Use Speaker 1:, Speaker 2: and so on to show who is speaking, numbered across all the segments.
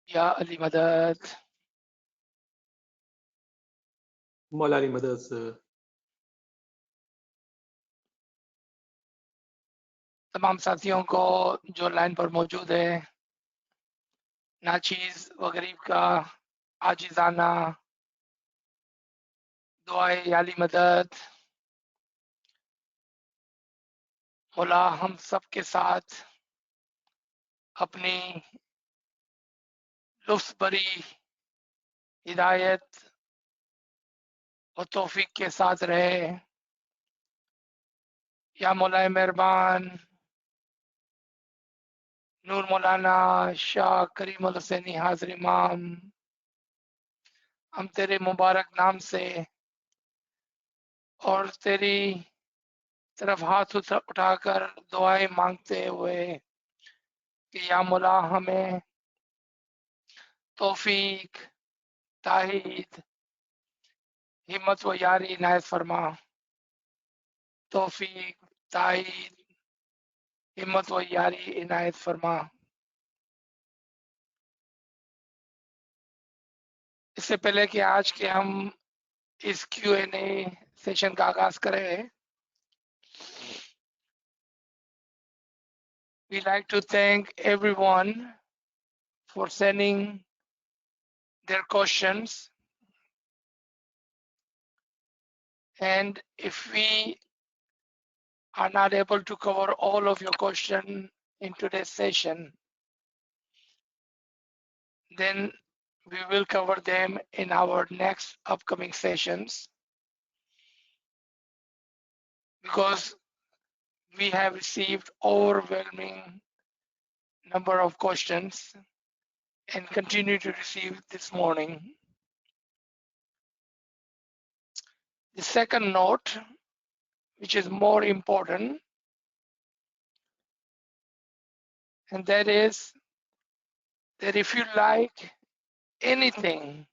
Speaker 1: या अली मदद।
Speaker 2: मौला अली मदद सर।
Speaker 1: तमाम साथियों को जो लाइन पर मौजूद है, नाचीज व गरीब का आजिजाना दुआए या अली मदद। मौला हम सब के साथ अपनी लुत्फ भरी हिदायत और तौफीक के साथ रहे। या मौला मेहरबान नूर मौलाना शाह करीम अल हुसैनी हाजिर इमाम, हम तेरे मुबारक नाम से और तेरी तरफ हाथ उठाकर दुआएं मांगते हुए कि या मौला हमें तौफीक, ताहीद, हिम्मत व यारी इनायत फरमा। तौफीक, ताहीद, हिम्मत व यारी इनायत फरमा। इससे पहले कि आज के हम इस Q&A सेशन का आगाज करें, we like to thank everyone for sending their questions, and if we are not able to cover all of your questions in today's session, then we will cover them in our next upcoming sessions, because we have received overwhelming number of questions and continue to receive this morning. The second note, which is more important, and that is that if you like anything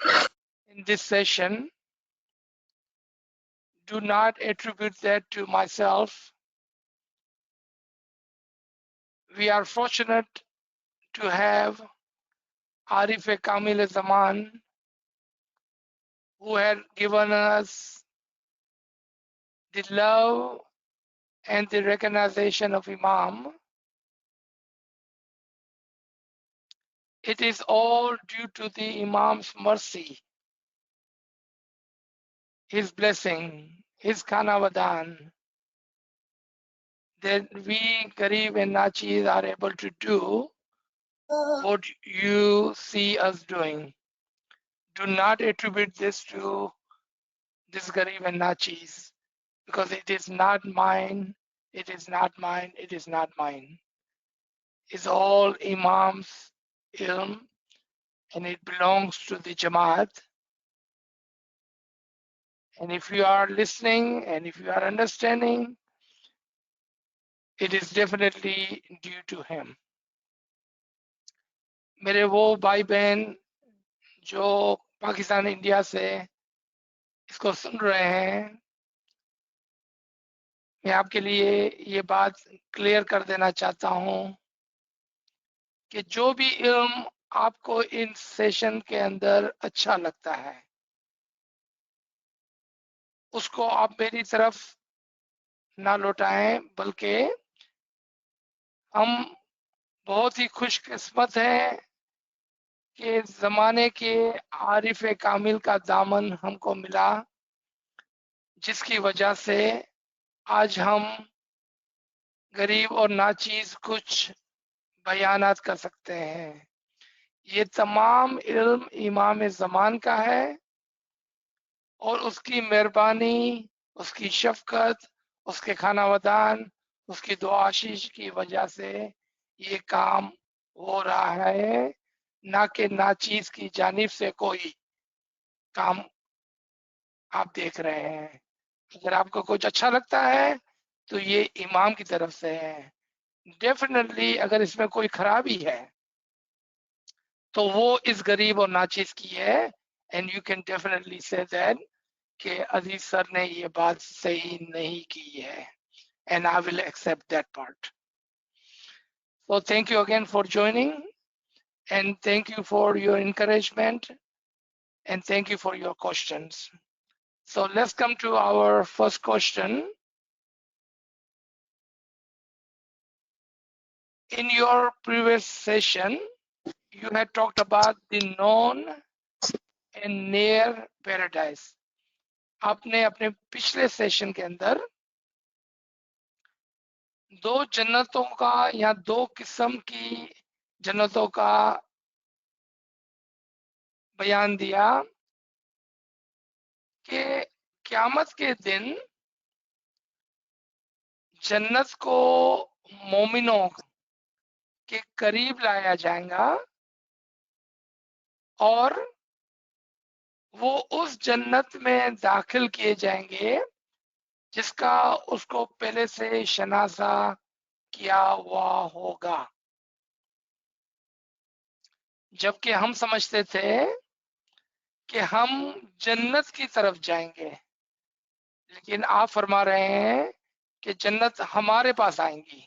Speaker 1: in this session, do not attribute that to myself. We are fortunate to have Arif Kamil Zaman, who had given us the love and the recognition of Imam. It is all due to the Imam's mercy, his blessing, his Khanavadan, that we Garib and Nachis are able to do what you see us doing. Do not attribute this to this Garib and Nachis, because it is not mine, it is not mine, it is not mine. It's all Imam's ilm, and it belongs to the Jamaat. And if you are listening and if you are understanding, it is definitely due to him. मेरे वो भाई बहन जो Pakistan India से इसको सुन रहे हैं, मैं आपके लिए ये बात क्लियर कर देना चाहता हूं कि जो भी इल्म आपको इन सेशन के अंदर अच्छा लगता है, उसको आप मेरी तरफ ना लौटाएं, बल्कि हम बहुत ही खुशकिस्मत हैं कि जमाने के आरिफ कामिल का दामन हमको मिला, जिसकी वजह से आज हम गरीब और नाचीज कुछ बयानात कर सकते हैं। ये तमाम इल्म इमाम ज़मान का है, और उसकी मेहरबानी, उसकी शफकत, उसके खानावदान, उसकी दुआ आशीष की वजह से ये काम हो रहा है, ना कि नाचीज की जानिब से कोई काम आप देख रहे हैं। अगर आपको कुछ अच्छा लगता है तो ये इमाम की तरफ से है। डेफिनेटली अगर इसमें कोई खराबी है तो वो इस गरीब और नाचीज की है, and you can definitely say that कि अजीज सर ने ये बात सही नहीं की है, and I will accept that part. So thank you again for joining, and thank you for your encouragement, and thank you for your questions. So let's come to our first question. In your previous session, you had talked about the known and near paradise. आपने अपने पिछले session के अंदर दो जन्नतों का या दो किस्म की जन्नतों का बयान दिया कि क़यामत के दिन जन्नत को मोमिनों के करीब लाया जाएगा और वो उस जन्नत में दाखिल किए जाएंगे जिसका उसको पहले से शनासा किया हुआ होगा। जबकि हम समझते थे कि हम जन्नत की तरफ जाएंगे, लेकिन आप फरमा रहे हैं कि जन्नत हमारे पास आएंगी।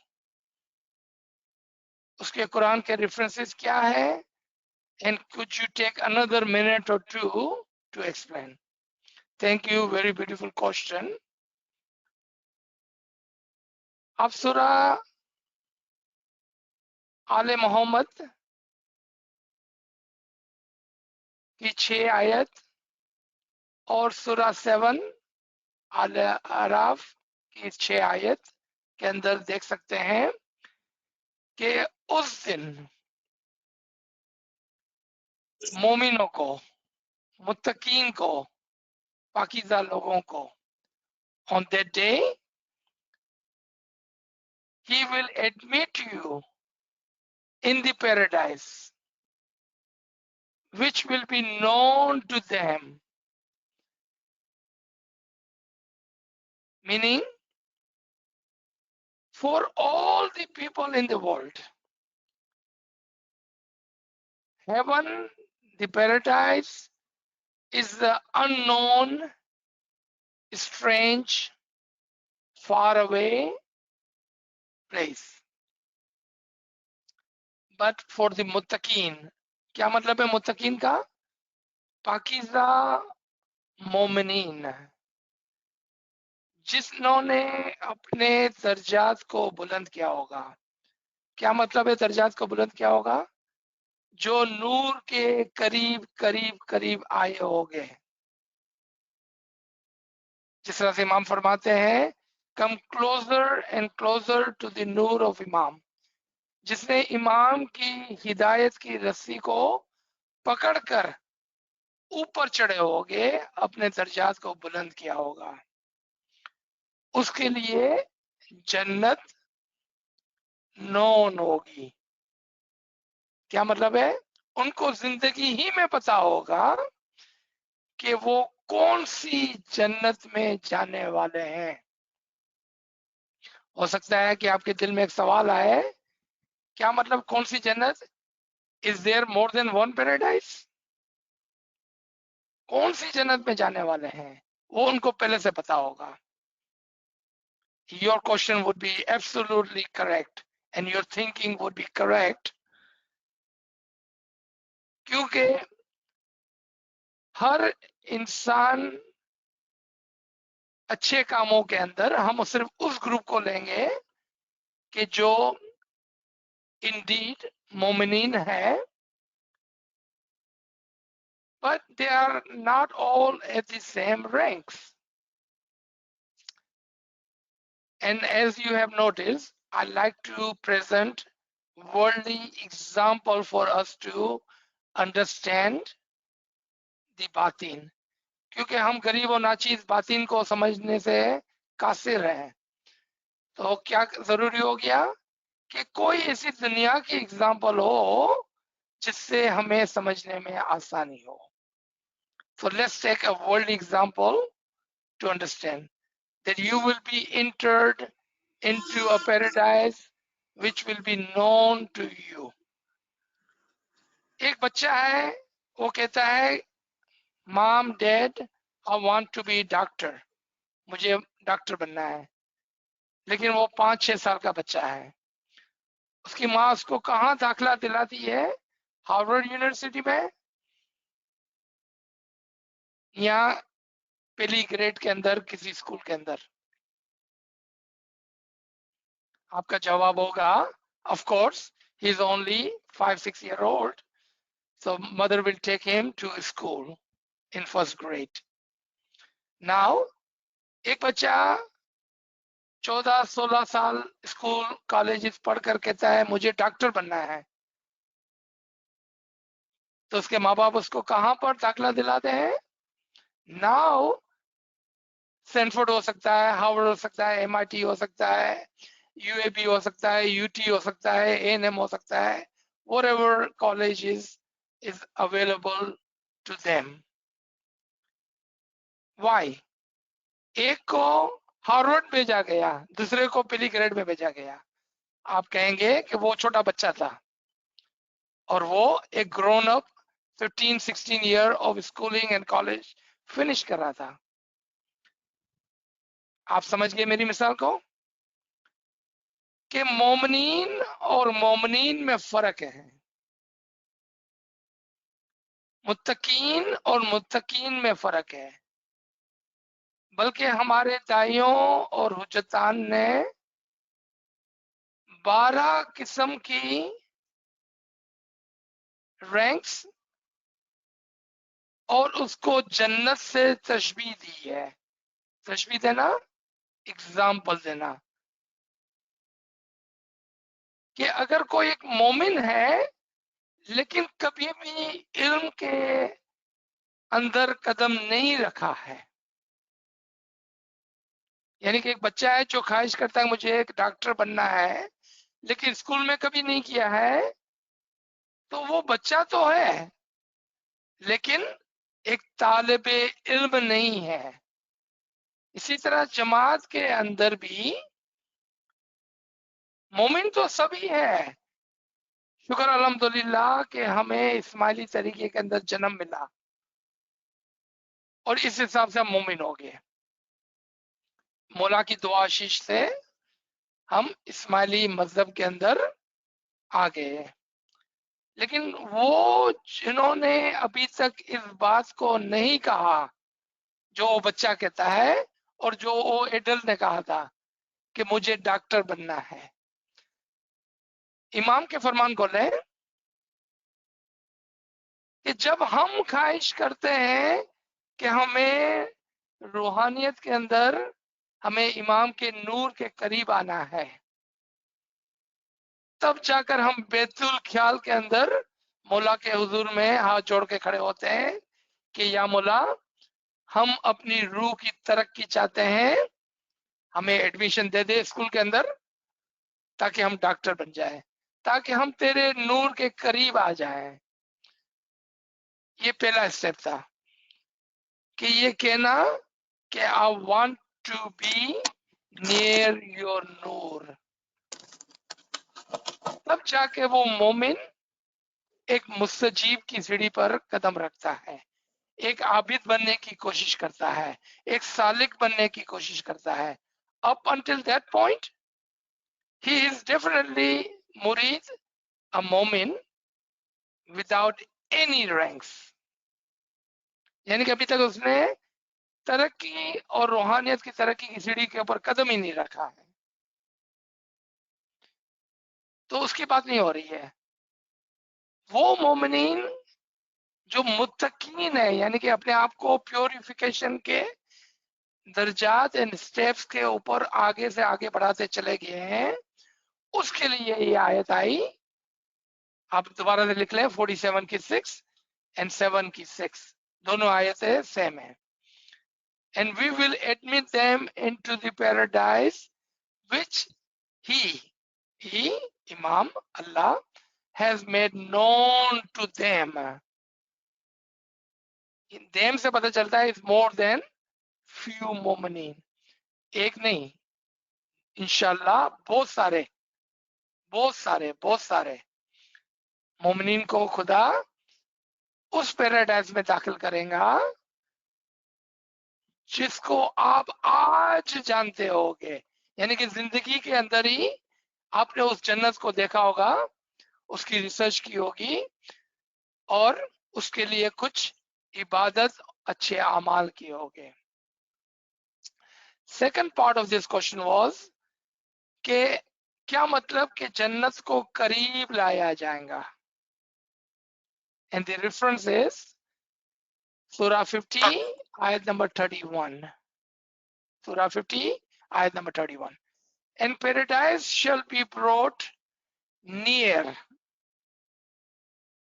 Speaker 1: उसके कुरान के रेफरेंसेस क्या है? And could you take another minute or two to explain? Thank you, very beautiful question. आप सूरा आले मोहम्मद की 6 आयत और सूरा 7 आले अराफ की 6 आयत के अंदर देख सकते हैं कि उस दिन मोमिनों को, मुत्तकीन को, पाकीज़ा लोगों को, on that day he will admit you in the paradise which will be known to them, meaning for all the people in the world. Heaven, the paradise, is the unknown, strange, far away place. But for the muttaqin, क्या मतलब है मुत्तकीन का? पाकीज़ा मोमिनीन, जिन्होंने अपने दर्जात को बुलंद किया होगा। क्या मतलब है दर्जात को बुलंद किया होगा? जो नूर के करीब करीब करीब आए होंगे। जिस तरह से इमाम फरमाते हैं, come closer and closer to the noor of imam. जिसने इमाम की हिदायत की रस्सी को पकड़कर ऊपर चढ़े होंगे, अपने दर्जात को बुलंद किया होगा, उसके लिए जन्नत नोन होगी। क्या मतलब है? उनको जिंदगी ही में पता होगा कि वो कौन सी जन्नत में जाने वाले हैं। हो सकता है कि आपके दिल में एक सवाल आए, क्या मतलब कौन सी जन्नत? Is there more than one paradise? कौन सी जन्नत में जाने वाले हैं, वो उनको पहले से पता होगा। Your question would be absolutely correct and your thinking would be correct, क्योंकि हर इंसान अच्छे कामों के अंदर हम सिर्फ उस ग्रुप को लेंगे कि जो इंडीड मोमिनीन है, but they are not all at the same ranks. And as you have noticed, I like to present worldly example for us to understand the batin, क्योंकि हम गरीब और नाचीज बातिन को समझने से कासिर हैं। तो क्या जरूरी हो गया कि कोई ऐसी दुनिया की एग्जाम्पल हो जिससे हमें समझने में आसानी हो। So let's take a world example to understand that you will be entered into a paradise which will be known to you. एक बच्चा है, वो कहता है, mom dad I want to be doctor, मुझे डॉक्टर बनना है। लेकिन वो 5-6 साल का बच्चा है। उसकी माँ उसको कहाँ दाखिला दिलाती है? हार्वर्ड यूनिवर्सिटी में या पहली ग्रेड के अंदर किसी स्कूल के अंदर? आपका जवाब होगा of course he is only 5-6 year old, so mother will take him to school in first grade. Now एक बच्चा 14-16 साल स्कूल कॉलेज पढ़ कर कहता है मुझे डॉक्टर बनना है, तो उसके माँ बाप उसको कहां पर दाखिला दिलाते हैं? नाउ स्टैनफोर्ड हो सकता है, हार्वर्ड हो सकता है, MIT हो सकता है, UAB हो सकता है, UT हो सकता है, A&M हो सकता है, whatever college is available to them. Why? एक को हार्वर्ड भेजा गया, दूसरे को पहली ग्रेड में भेजा गया। आप कहेंगे कि वो छोटा बच्चा था और वो एक grown up 15-16 year of schooling and college finish कर रहा था। आप समझ गए मेरी मिसाल को कि मोमिनीन और मोमिनीन में फर्क है, मुत्तकीन और मुत्तकीन में फर्क है। बल्कि हमारे दाइयों और हुज्जतान ने 12 किस्म की रैंक्स और उसको जन्नत से तशबीह दी है। तशबीह देना, एग्जाम्पल देना कि अगर कोई एक मोमिन है लेकिन कभी भी इल्म के अंदर कदम नहीं रखा है, यानी कि एक बच्चा है जो ख्वाहिश करता है मुझे एक डॉक्टर बनना है लेकिन स्कूल में कभी नहीं किया है, तो वो बच्चा तो है लेकिन एक तालिबे इल्म नहीं है। इसी तरह जमात के अंदर भी मोमिन तो सभी है। शुक्र अल्हम्दुलिल्लाह कि हमें इस्माइली तरीके के अंदर जन्म मिला और इस हिसाब से हम मोमिन हो गए। मौला की दुआ आशीष से हम इस्माइली मजहब के अंदर आ गए। लेकिन वो जिन्होंने अभी तक इस बात को नहीं कहा जो वो बच्चा कहता है और जो वो एडल्ट ने कहा था कि मुझे डॉक्टर बनना है, इमाम के फरमान को लें कि जब हम ख्वाहिश करते हैं कि हमें रूहानियत के अंदर हमें इमाम के नूर के करीब आना है, तब जाकर हम बेतुल ख्याल के अंदर मौला के हुजूर में हाथ जोड़ के खड़े होते हैं कि या मौला हम अपनी रूह की तरक्की चाहते हैं, हमें एडमिशन दे दे स्कूल के अंदर ताकि हम डॉक्टर बन जाए, ताकि हम तेरे नूर के करीब आ जाएं। ये पहला स्टेप था कि ये कहना कि I want to be near your नूर। तब जाके वो मोमिन एक मुस्तजीब की सीढ़ी पर कदम रखता है, एक आबिद बनने की कोशिश करता है, एक सालिक बनने की कोशिश करता है। Up until that point he is definitely मुरीद, अ मोमिन विदाउट एनी रैंक्स, यानी कि अभी तक उसने तरक्की और रूहानियत की तरक्की की सीढ़ी के ऊपर कदम ही नहीं रखा है, तो उसकी बात नहीं हो रही है। वो मोमिनीन जो मुत्तकीन है, यानी कि अपने आप को प्योरिफिकेशन के दर्जात एंड स्टेप्स के ऊपर आगे से आगे बढ़ाते चले गए हैं, उसके लिए ये आयत आई। आप दोबारा से लिख लें, 47 की 6 एंड 7 की 6 दोनों आयतें सेम है। And we will admit them into the paradise which he imam Allah has made known to them. Them से पता चलता है इज मोर देन फ्यू मोमिनीन, एक नहीं, इंशाल्लाह बहुत सारे बहुत सारे बहुत सारे मोमिनीन को खुदा उस पैराडाइज में दाखिल करेगा जिसको आप आज जानते होगे, यानी कि जिंदगी के अंदर ही आपने उस जन्नत को देखा होगा, उसकी रिसर्च की होगी, और उसके लिए कुछ इबादत अच्छे अमाल किए होंगे। Second part of this question was कि क्या मतलब कि जन्नत को करीब लाया जाएगा, एंड द रेफरेंस इज सूरा 50 आयत नंबर 31। सूरा 50 आयत number 31, and paradise shall be brought near,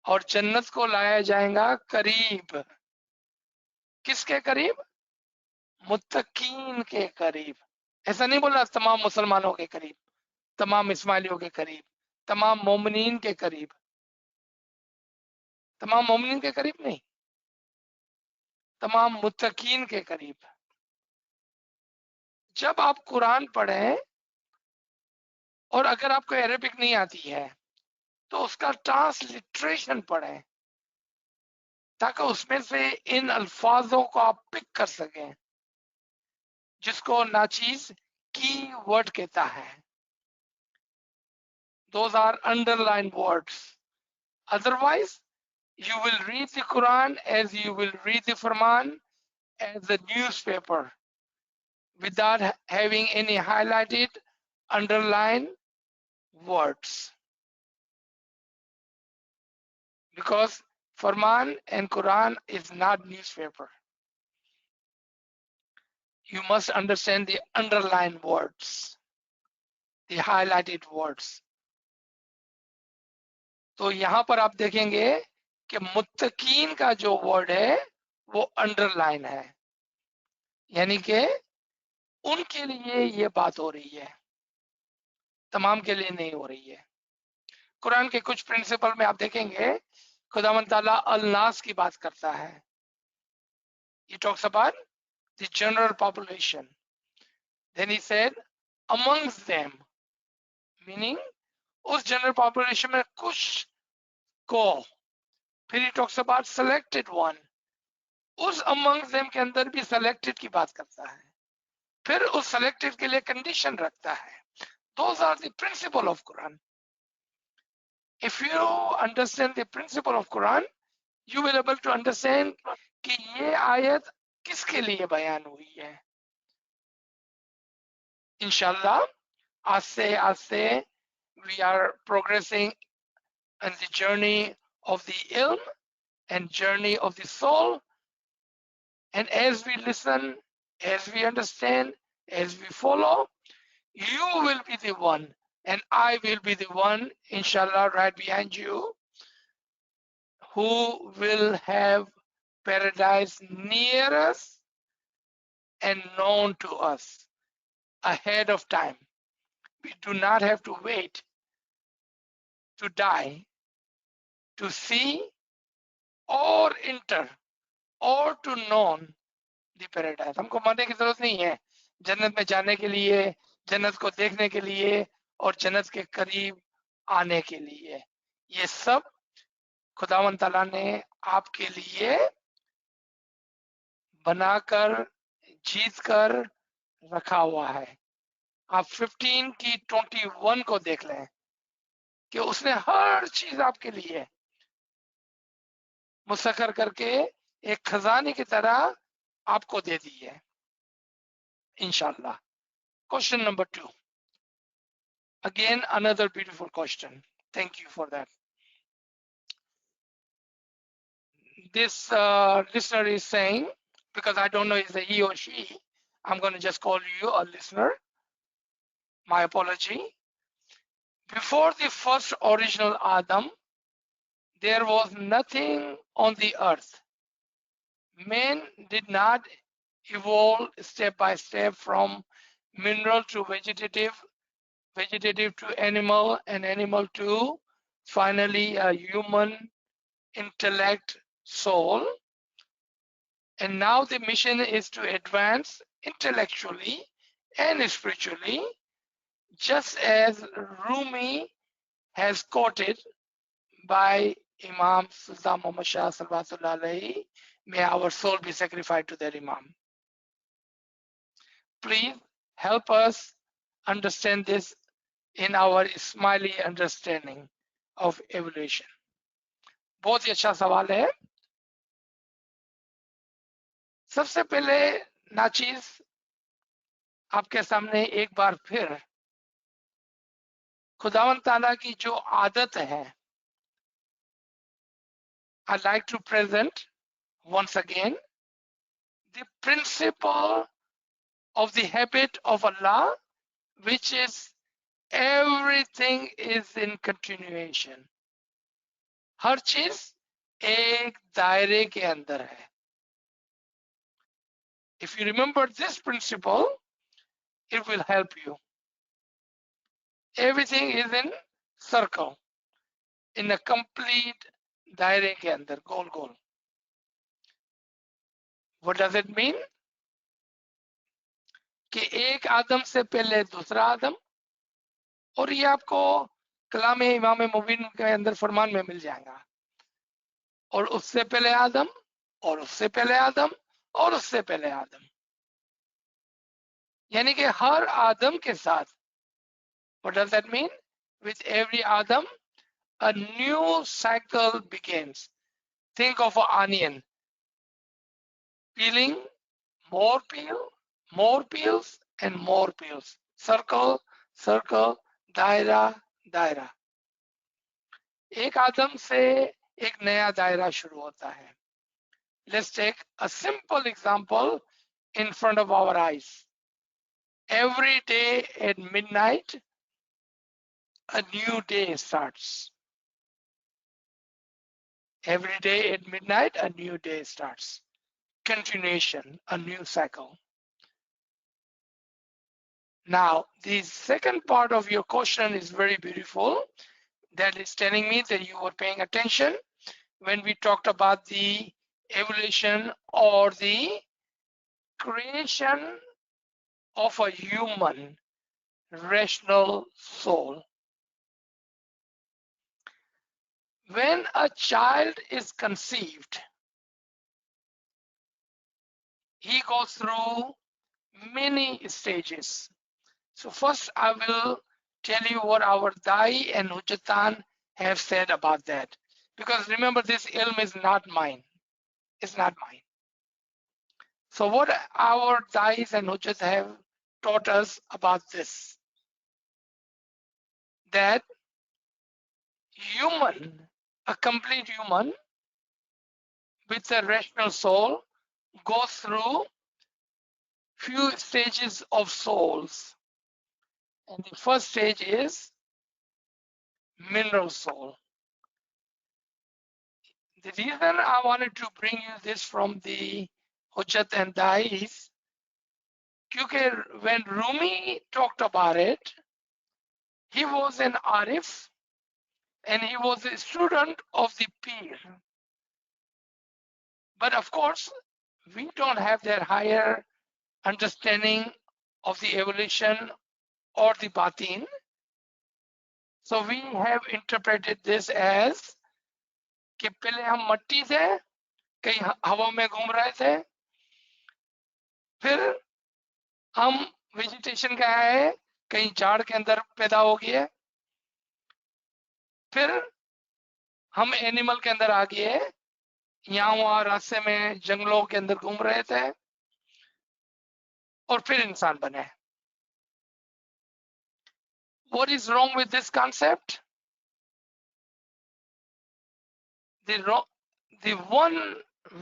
Speaker 1: और जन्नत को लाया जाएगा करीब। किसके करीब? मुत्तकीन के करीब। ऐसा नहीं बोला तमाम मुसलमानों के करीब, तमाम इस्माइलियों के करीब, तमाम मोमिनीन के करीब, तमाम मोमिनीन के करीब नहीं, तमाम मुत्तकीन के करीब। जब आप कुरान पढ़ें और अगर आपको अरबिक नहीं आती है तो उसका ट्रांसलिट्रेशन पढ़ें, ताकि उसमें से इन अल्फाजों को आप पिक कर सकें, जिसको नाचीज की वर्ड कहता है। Those are underlined words. Otherwise, you will read the Quran as you will read the Quran as a newspaper, without having any highlighted, underlined words. Because Quran and Quran is not newspaper. You must understand the underlined words, the highlighted words. तो यहां पर आप देखेंगे कि मुत्तकीन का जो word है वो अंडरलाइन है, यानी कि उनके लिए ये बात हो रही है, तमाम के लिए नहीं हो रही है। कुरान के कुछ प्रिंसिपल में आप देखेंगे खुदावंद ताला अल नास की बात करता है। He talks about the general population. Then he said amongst them, meaning उस जनरल पॉपुलेशन में कुछ को। फिर he talks about selected one, उस amongst them के अंदर भी selected की बात करता है, फिर उस selected के लिए कंडीशन रखता है। Those are the principle of Quran. If you understand the principle of Quran, you will able to understand कि ये आयत किसके लिए बयान हुई है। इंशाल्लाह आज से we are progressing in the journey of the ilm and journey of the soul, and as we listen, as we understand, as we follow, you will be the one and I will be the one, inshallah, right behind you, who will have paradise near us and known to us ahead of time. We do not have to wait to die to see or enter or to know the paradise. हमको मरने की जरूरत नहीं है जन्नत में जाने के लिए, जन्नत को देखने के लिए और जन्नत के करीब आने के लिए। ये सब खुदावंद ताला ने आपके लिए बनाकर, जीत कर रखा हुआ है। आप 15 की 21 को देख लें कि उसने हर चीज आपके लिए मुसखर करके एक खजाने की तरह आपको दे दी है, इंशाल्लाह। Question number 2, again another beautiful question. Thank you for that. This listener is saying, because I don't know is it he or she, I'm going to just call you a listener. My apology. Before the first original Adam, there was nothing on the earth. Man did not evolve step by step from mineral to vegetative, vegetative to animal, and animal to finally a human intellect soul. And now the mission is to advance intellectually and spiritually, just as Rumi has quoted by Imam Sultan Muhammad Shah Salawatullah alayhi. May our soul be sacrificed to that Imam. Please help us understand this in our Ismaili understanding of evolution. बहुत ही अच्छा सवाल है। सबसे पहले नाचीज आपके सामने एक बार फिर खुदावंद ताला की जो आदत है, I'd like to present once again the principle of the habit of Allah, which is everything is in continuation. हर चीज एक दायरे के अंदर है। If you remember this principle, it will help you. Everything is in circle, in a complete दायरे के अंदर, गोल गोल। What does it mean? कि एक आदम से पहले दूसरा आदम, और ये आपको कलाम इमाम मुबीन के अंदर फरमान में मिल जाएगा। और उससे पहले आदम, और उससे पहले आदम, और उससे पहले आदम, यानी कि हर आदम के साथ, what does that mean? With every Adam, a new cycle begins. Think of an onion, peeling, more peel, more peels, and more peels. Circle, circle, दायरा, दायरा। एक आदम से एक नया दायरा शुरू होता है। Let's take a simple example in front of our eyes. Every day at midnight, a new day starts. Every day at midnight, a new day starts. Continuation, a new cycle. Now, the second part of your question is very beautiful. That is telling me that you were paying attention when we talked about the evolution or the creation of a human rational soul. When a child is conceived, he goes through many stages. So first I will tell you what our Dai and Hujjatan have said about that. Because remember, this ilm is not mine. It's not mine. So what our Dais and Hujjat have taught us about this, that human, a complete human with a rational soul goes through few stages of souls. And the first stage is mineral soul. The reason I wanted to bring you this from the Hujjat and Dai is because when Rumi talked about it, he was an Arif and he was a student of the Pir. But of course, we don't have that higher understanding of the evolution or the Batin. So we have interpreted this as कि पहले हम मट्टी थे, कहीं हवा में घूम रहे थे, फिर हम वेजिटेशन का है, कहीं झाड़ के अंदर पैदा हो गए, फिर हम एनिमल के अंदर आ गए, यहाँ वहाँ रास्ते में जंगलों के अंदर घूम रहे थे, और फिर इंसान बने। What is wrong with this concept? The one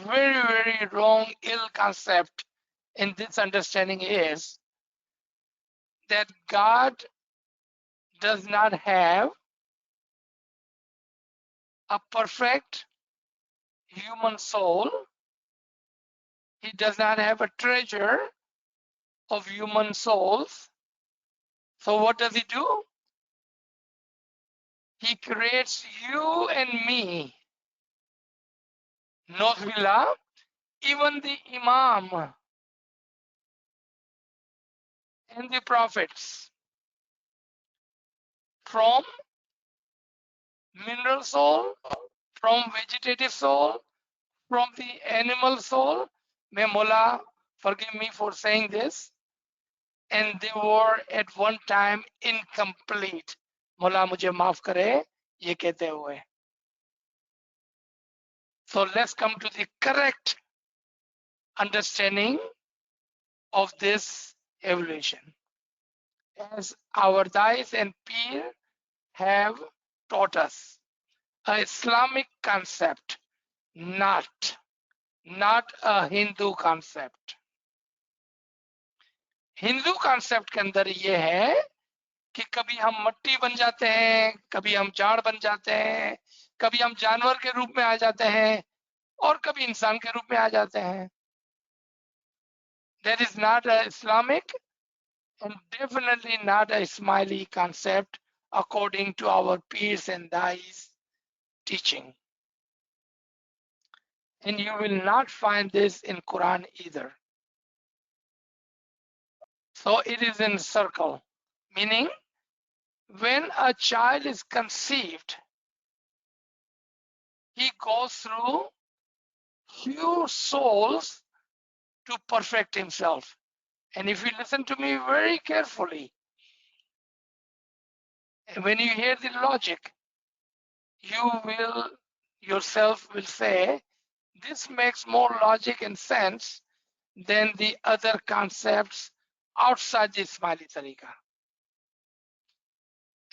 Speaker 1: very wrong, ill concept in this understanding is that God does not have a perfect human soul. He does not have a treasure of human souls. So what does he do? He creates you and me. Nozbillah, even the Imam and the prophets, from mineral soul, from vegetative soul, from the animal soul. May Mullah forgive me for saying this. And they were at one time incomplete. Mullah मुझे माफ करे ये कहते हुए. So let's come to the correct understanding of this evolution. As our dais and peer have taught us, a Islamic concept, not a Hindu concept. Hindu concept के अंदर ये है कि कभी हम मट्टी बन जाते हैं, कभी हम झाड़ बन जाते हैं, कभी हम जानवर के रूप में आ जाते हैं और कभी इंसान के रूप में आ जाते हैं. That is not a Islamic and definitely not a Ismaili concept according to our peers and dais teaching. And you will not find this in Quran either. So it is in circle, meaning when a child is conceived, he goes through few souls to perfect himself. And if you listen to me very carefully, when you hear the logic, you will yourself will say, this makes more logic and sense than the other concepts outside the Ismaili tariqa,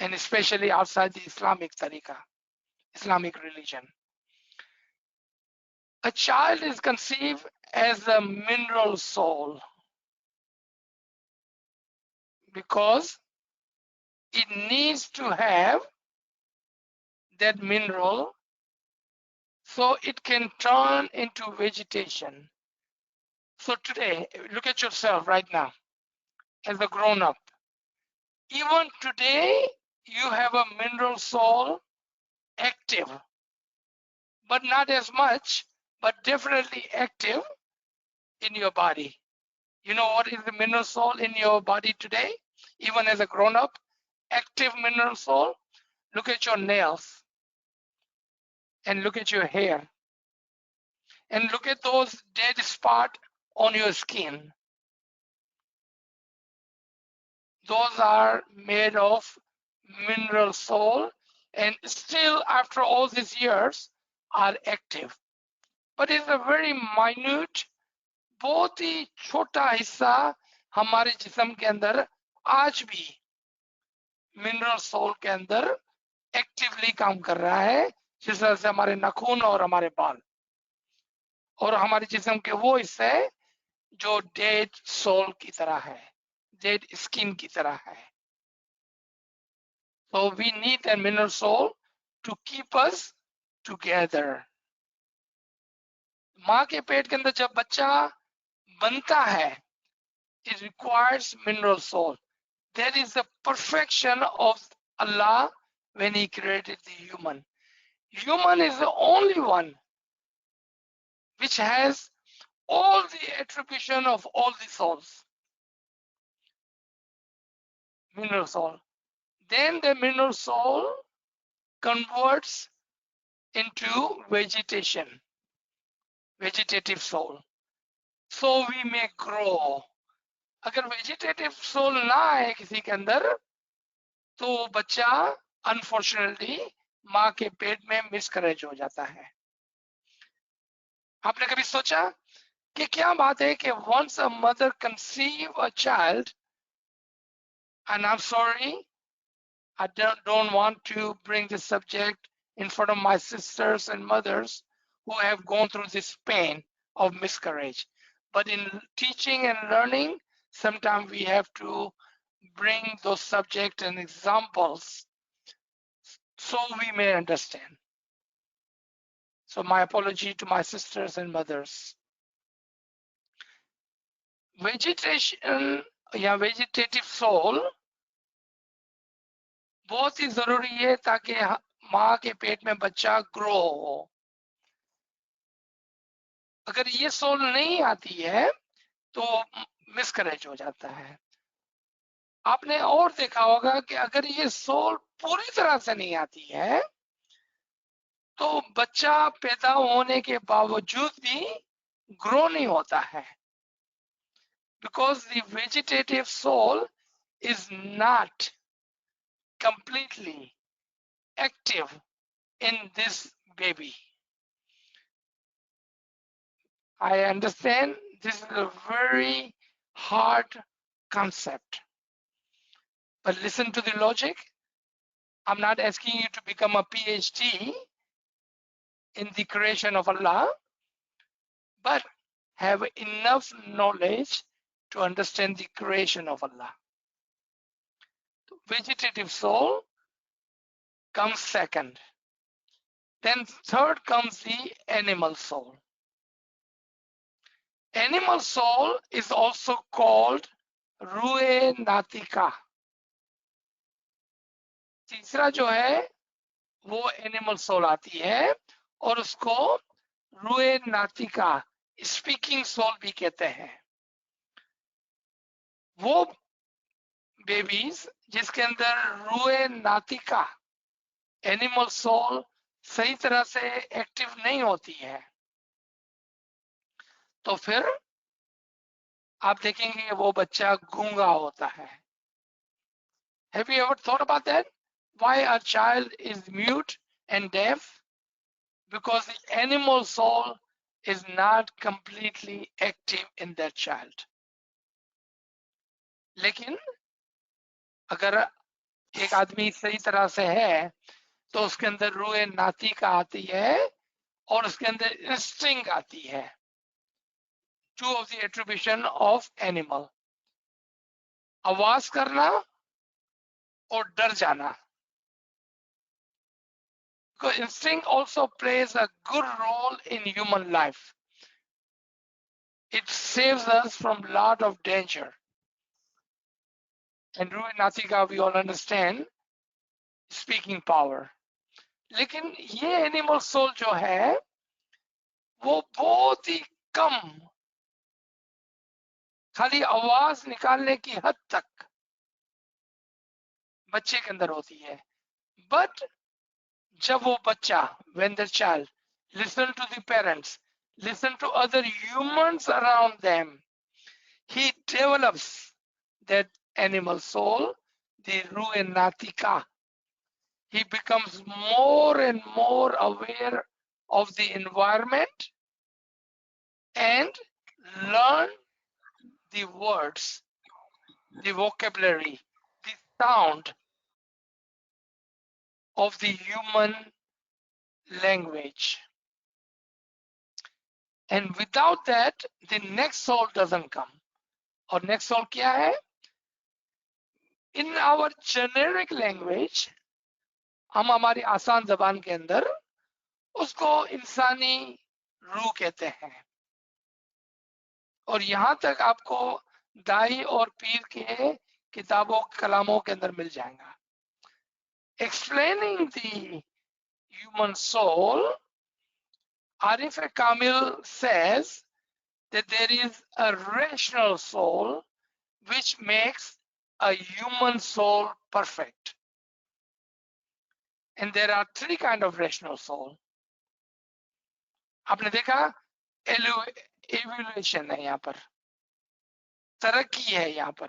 Speaker 1: and especially outside the Islamic tariqa, Islamic religion. A child is conceived as a mineral soul because it needs to have that mineral so it can turn into vegetation. So today, look at yourself right now as a grown up. Even today, you have a mineral soul active, but not as much, but definitely active in your body. You know what is the mineral soul in your body today? Even as a grown up, active mineral soul. Look at your nails and look at your hair and look at those dead spots on your skin. Those are made of mineral soul and still after all these years are active. But it's a very minute, बहुत ही छोटा हिस्सा हमारे जिस्म के अंदर आज भी mineral soul के अंदर एक्टिवली काम कर रहा है, जिस तरह से हमारे नाखून और हमारे बाल और हमारे जिस्म के वो हिस्से जो डेड सोल की तरह है, डेड स्किन की तरह है. So we need a mineral soul to keep us together. माँ के पेट के अंदर जब बच्चा बनता है, it requires mineral soul. That is the perfection of Allah when He created the human. Human is the only one which has all the attribution of all the souls. Mineral soul. Then the mineral soul converts into vegetation, vegetative soul. So we may grow. अगर vegetative soul ना आए किसी के अंदर तो बच्चा unfortunately माँ के पेट में मिसकैरेज हो जाता है. आपने कभी सोचा कि क्या बात है कि once a mother conceive a child, and I'm sorry, I don't want to bring this subject in front of my sisters and mothers who have gone through this pain of miscarriage. But in teaching and learning, sometimes we have to bring those subjects and examples so we may understand. So my apology to my sisters and mothers. Vegetation या vegetative soul बहुत ही जरूरी है ताकि माँ के पेट में बच्चा grow हो. अगर ये सोल नहीं आती है तो मिसकैरेज हो जाता है. आपने और देखा होगा कि अगर ये सोल पूरी तरह से नहीं आती है तो बच्चा पैदा होने के बावजूद भी ग्रो नहीं होता है, because the vegetative soul is not completely active in this baby. I understand this is a very hard concept, but listen to the logic. I'm not asking you to become a PhD in the creation of Allah, but have enough knowledge to understand the creation of Allah. Vegetative soul comes second. Then third comes the animal soul. Animal soul is also called रूए नातिका. तीसरा जो है वो animal soul आती है और उसको रूए नातिका speaking soul भी कहते हैं. वो बेबीज जिसके अंदर रूए नातिका एनिमल सोल सही तरह से एक्टिव नहीं होती है, तो फिर आप देखेंगे वो बच्चा गूंगा होता है. Have you ever thought about that? Why a child is mute and deaf? Because the animal soul is not completely active in that child. लेकिन अगर एक आदमी सही तरह से है तो उसके अंदर रूए नातिका आती है और उसके अंदर इंस्टिंक्ट आती है. Two of the attribution of animal, आवाज करना और डर जाना. Because instinct also plays a good role in human life. It saves us from a lot of danger. And Ruhi Natika, we all understand, speaking power. लेकिन ये animal soul जो है वो बहुत ही कम, खाली आवाज निकालने की हद तक बच्चे के अंदर होती है. बट जब वो बच्चा, when the child listen to the parents, listen to other humans around them, he develops that animal soul, the Ruhi Natika. He becomes more and more aware of the environment and learn the words, the vocabulary, the sound of the human language. And without that, the next soul doesn't come. और next soul क्या है? In our generic language, हम हमारी आसान जबान के अंदर उसको इंसानी रूह कहते हैं. और यहाँ तक आपको दाई और पीर के किताबों कलामों के अंदर मिल जाएगा. Explaining the human soul, Arif Kamil says that there is a rational soul which makes a human soul perfect. And there are three kinds of rational soul. आपने देखा evaluation है यहाँ पर, तरक्की है यहाँ पर.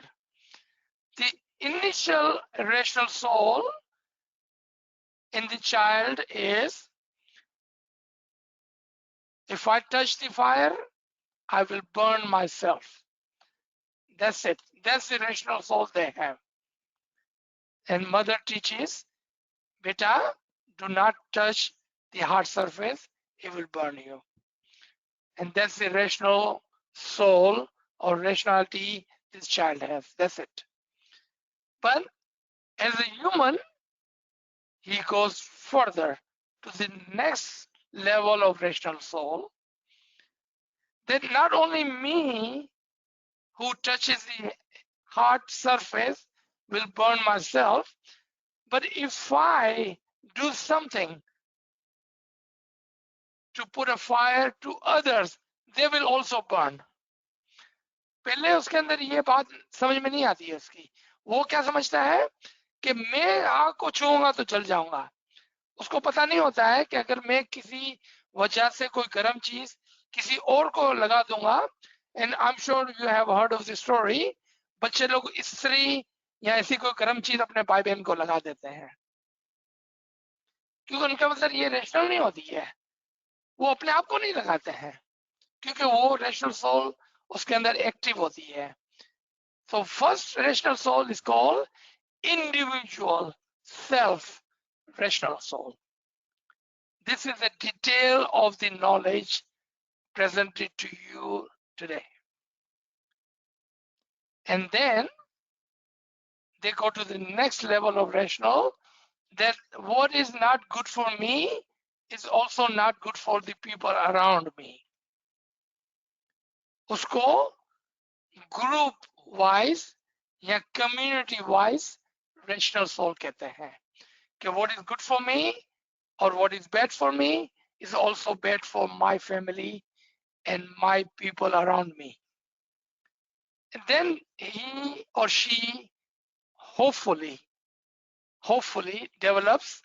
Speaker 1: The initial rational soul in the child is, if I touch the fire, I will burn myself. That's it. That's the rational soul they have. And mother teaches, beta, do not touch the hard surface, it will burn you. And that's the rational soul or rationality this child has. That's it. But as a human, he goes further to the next level of rational soul. That not only me who touches the hard surface will burn myself, but if I do something to put a fire to others, they will also burn. पहले उसके अंदर ये बात समझ में नहीं आती है उसकी. वो क्या समझता है कि मैं आग को छूऊंगा तो जल जाऊंगा. उसको पता नहीं होता है कि अगर मैं किसी वजह से कोई गर्म चीज किसी और को लगा दूंगा, and I am sure you have heard of the story, बच्चे लोग इस्त्री या ऐसी कोई गर्म चीज अपने भाई बहन को लगा देते हैं, क्योंकि उनका मतलब ये रेशनल नहीं होती है. वो अपने आप को नहीं लगाते हैं क्योंकि वो रैशनल सोल उसके अंदर एक्टिव होती है. So first rational soul is called individual self rational soul. This is a detail of the knowledge presented to you today. And then they go to the next level of rational, that what is not good for me is also not good for the people around me. उसको group wise या community wise rational soul कहते हैं कि what is good for me or what is bad for me is also bad for my family and my people around me. And then he or she hopefully develops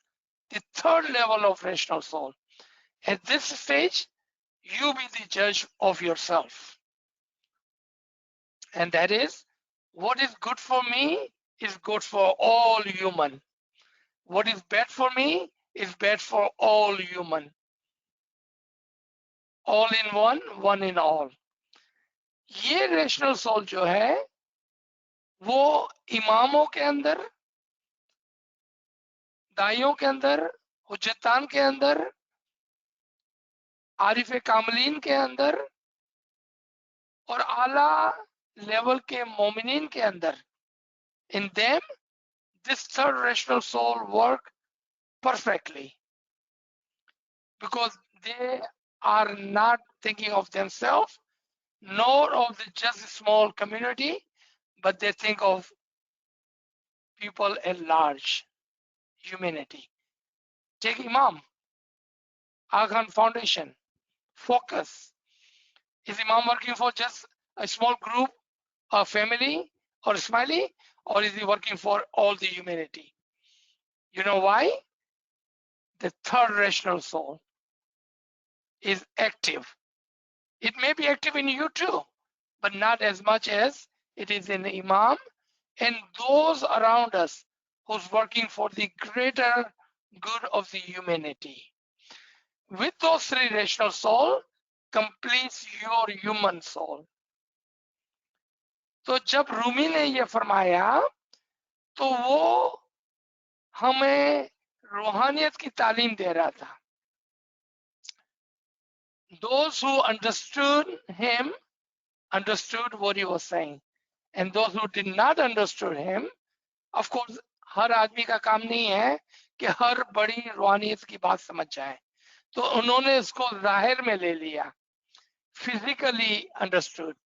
Speaker 1: the third level of rational soul. At this stage, you be the judge of yourself. And that is, what is good for me is good for all human. What is bad for me is bad for all human. All in one in all. ये rational soul जो है वो इमामों के अंदर, दाइयों के अंदर, हुज्जतान के अंदर, आरिफ कामलीन के अंदर और आला लेवल के मोमिनीन के अंदर, in them this third rational soul work perfectly because they are not thinking of themselves nor of the just small community, but they think of people at large, humanity. Take Imam, Aghan Foundation, focus. Is Imam working for just a small group, a family, or Smiley, or is he working for all the humanity? You know why? The third rational soul is active. It may be active in you too, but not as much as it is in the Imam and those around us who's working for the greater good of the humanity. With those three rational soul completes your human soul. तो जब रूमी ने ये फरमाया तो वो हमें रूहानियत की तालीम दे रहा था. Those who understood him understood what he was saying, and those who did not understood him, of course, हर आदमी का काम नहीं है कि हर बड़ी रूहानियत की बात समझ जाए, तो उन्होंने इसको जाहिर में ले लिया. फिजिकली अंडरस्टूड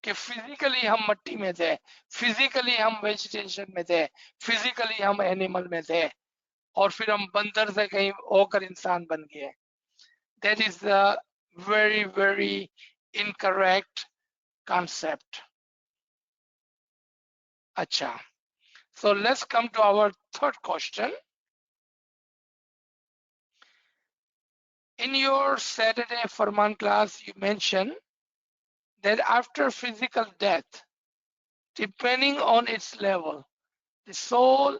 Speaker 1: कि फिजिकली हम मट्टी में थे, फिजिकली हम वेजिटेशन में थे, फिजिकली हम एनिमल में थे और फिर हम बंदर से कहीं होकर इंसान बन गए. That is the very, very incorrect concept. Acha. So let's come to our third question. In your Saturday Farman class, you mentioned that after physical death, depending on its level, the soul,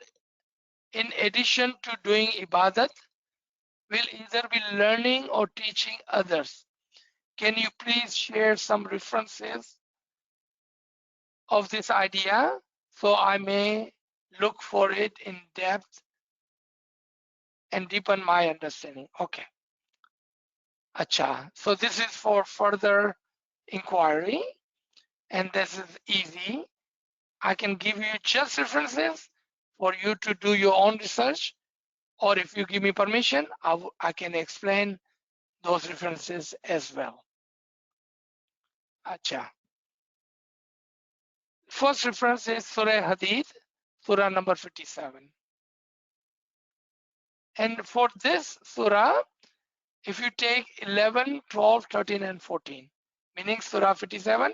Speaker 1: in addition to doing ibadat, will either be learning or teaching others. Can you please share some references of this idea so I may look for it in depth and deepen my understanding? Okay. Acha. So this is for further inquiry, and this is easy. I can give you just references for you to do your own research, or if you give me permission, I can explain those references as well. Acha. First reference is Surah Hadid, Surah number 57. And for this Surah, if you take 11, 12, 13, and 14, meaning Surah 57,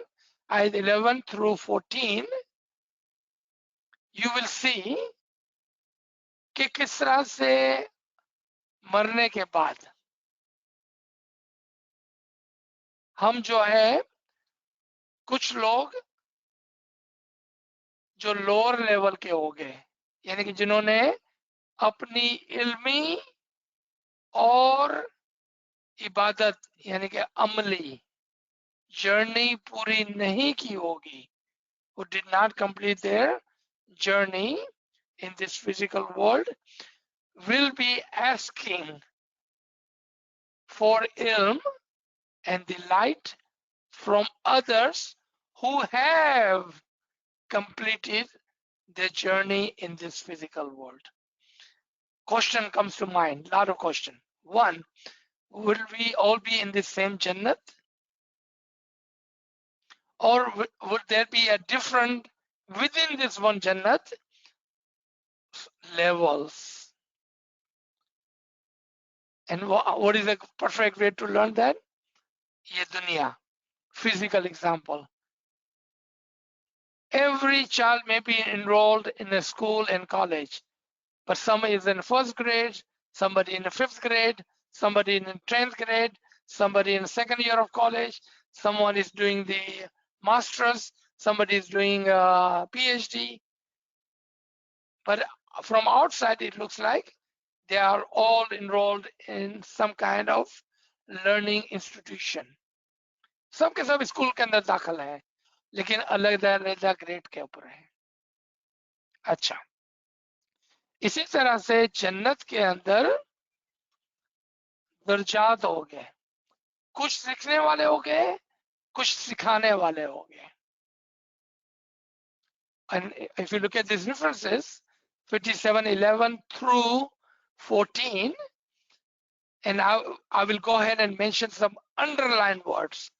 Speaker 1: ayat 11 through 14, you will see कि किस तरह से मरने के बाद हम जो है कुछ लोग जो लोअर लेवल के हो गए, यानी कि जिन्होंने अपनी इल्मी और इबादत यानी कि अमली जर्नी पूरी नहीं की होगी, who did not complete their journey in this physical world, will be asking for ilm and the light from others who have completed their journey in this physical world. Question comes to mind, lot of question. One, will we all be in the same Jannat? Or would there be a different, within this one Jannat, levels? And what is a perfect way to learn that? Ye dunya, physical example. Every child may be enrolled in a school and college, but some is in first grade, somebody in the fifth grade, somebody in the 10th grade, somebody in the second year of college, someone is doing the master's, somebody is doing a PhD. But from outside, it looks like they are all enrolled in some kind of learning institution. सबके सब school के अंदर दाखिल है, लेकिन अलग अलग grade के ऊपर है. अच्छा, इसी तरह से जन्नत के अंदर दर्जात हो गए, कुछ सीखने वाले हो गए, कुछ सिखाने वाले हो गए. And if you look at these references, 57:11 through 14, and I will go ahead and mention some underlined words.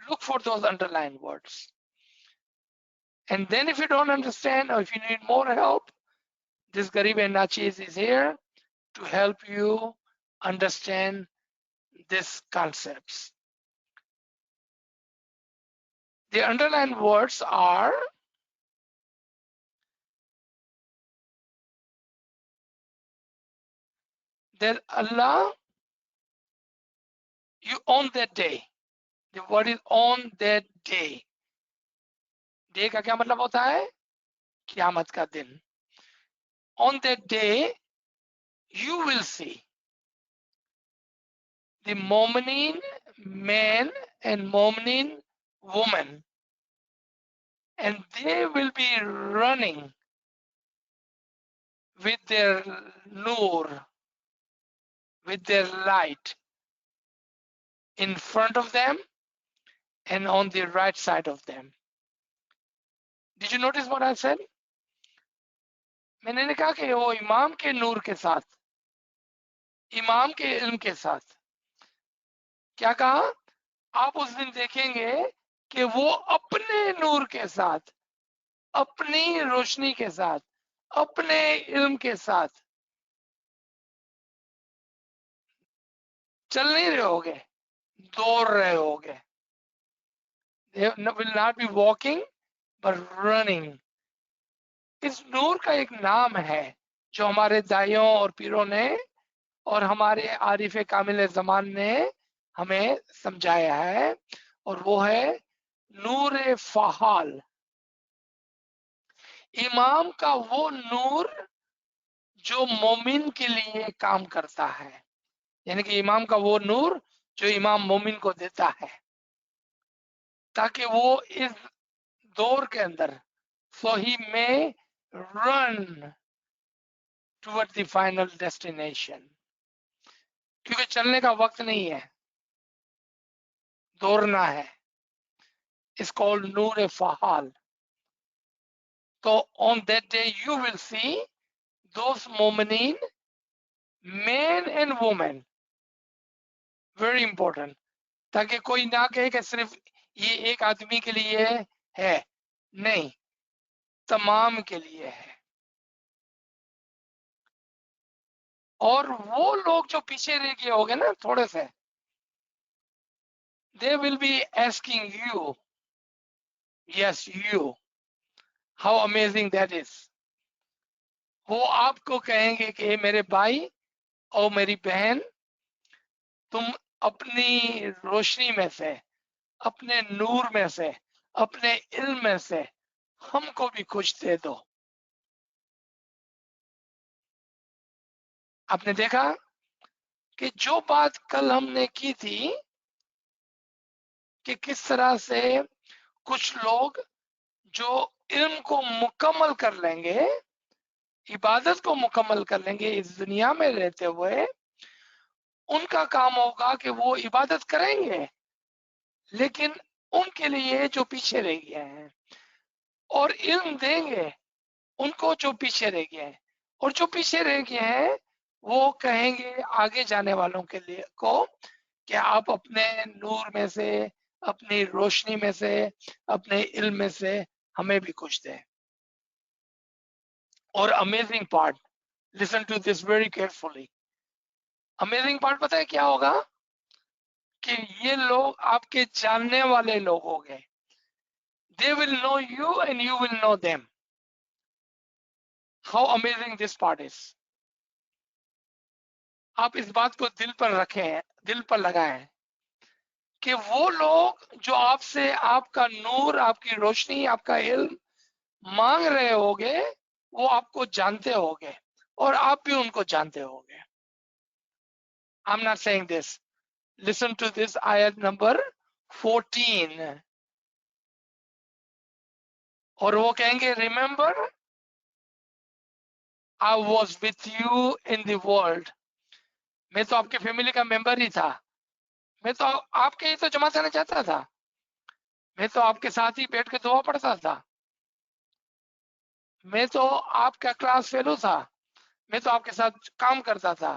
Speaker 1: Look for those underlined words. And then if you don't understand or if you need more help, this Garib and Nachiz is here to help you understand these concepts. The underlined words are that Allah, you on that day. The word is on that day. Day का क्या मतलब होता है? क़यामत का दिन. On that day, you will see the Mu'minin man and Mu'minin woman, and they will be running with their nur, with their light in front of them and on the right side of them. Did you notice what I said? मैंने कहा कि वो इमाम के नूर के साथ, इमाम के इल्म के साथ. क्या कहा? आप उस दिन देखेंगे कि वो अपने नूर के साथ, अपनी रोशनी के साथ, अपने इल्म के साथ चल नहीं रहे होगे, दौड़ रहे होगे. They will not be walking but running. इस नूर का एक नाम है जो हमारे दाइयों और पीरों ने और हमारे आरिफ कामिल ज़मान ने हमें समझाया है, और वो है नूर फ़हाल. इमाम का वो नूर जो मोमिन के लिए काम करता है, यानी कि इमाम का वो नूर जो इमाम मोमिन को देता है, ताकि वो इस दौर के अंदर so he may run toward the final destination. क्योंकि चलने का वक्त नहीं है, दौड़ना है. It's called Noor फ़हाल. So on that day you will see those मोमिनीन, men and women, very important, ताकि कोई ना कहे कि सिर्फ ये एक आदमी के लिए है, नहीं, तमाम के लिए है. और वो लोग जो पीछे रह गए होंगे ना थोड़े से, they will be asking you, yes you, how amazing that is. वो आपको कहेंगे कि मेरे भाई और मेरी बहन, तुम अपनी रोशनी में से, अपने नूर में से, अपने इल्म में से हमको भी कुछ दे दो. आपने देखा कि जो बात कल हमने की थी कि किस तरह से कुछ लोग जो इल्म को मुकम्मल कर लेंगे, इबादत को मुकम्मल कर लेंगे इस दुनिया में रहते हुए, उनका काम होगा कि वो इबादत करेंगे, लेकिन उनके लिए जो पीछे रह गए हैं, और इल्म देंगे उनको जो पीछे रह गए हैं, और जो पीछे रह गए हैं वो कहेंगे आगे जाने वालों के लिए को कि आप अपने नूर में से, अपनी रोशनी में से, अपने इल्म में से हमें भी कुछ दें। और amazing part, listen to this very carefully, amazing part पता है क्या होगा? कि ये लोग आपके जानने वाले लोग हो गए। They will know you and you will know them. How amazing this part is. आप इस बात को दिल पर रखें, दिल पर लगाएं कि वो लोग जो आपसे आपका नूर, आपकी रोशनी, आपका इल्म मांग रहे होंगे, वो आपको जानते होंगे और आप भी उनको जानते होंगे। I am not saying this, listen to this ayat number 14। और वो कहेंगे remember I was with you in the world. मैं तो आपके फैमिली का मेंबर ही था, मैं तो आपके ही तो जमात आना चाहता था, मैं तो आपके साथ ही बैठ के दुआ पढ़ता था, मैं तो आपका क्लास फेलो था, मैं तो आपके साथ काम करता था,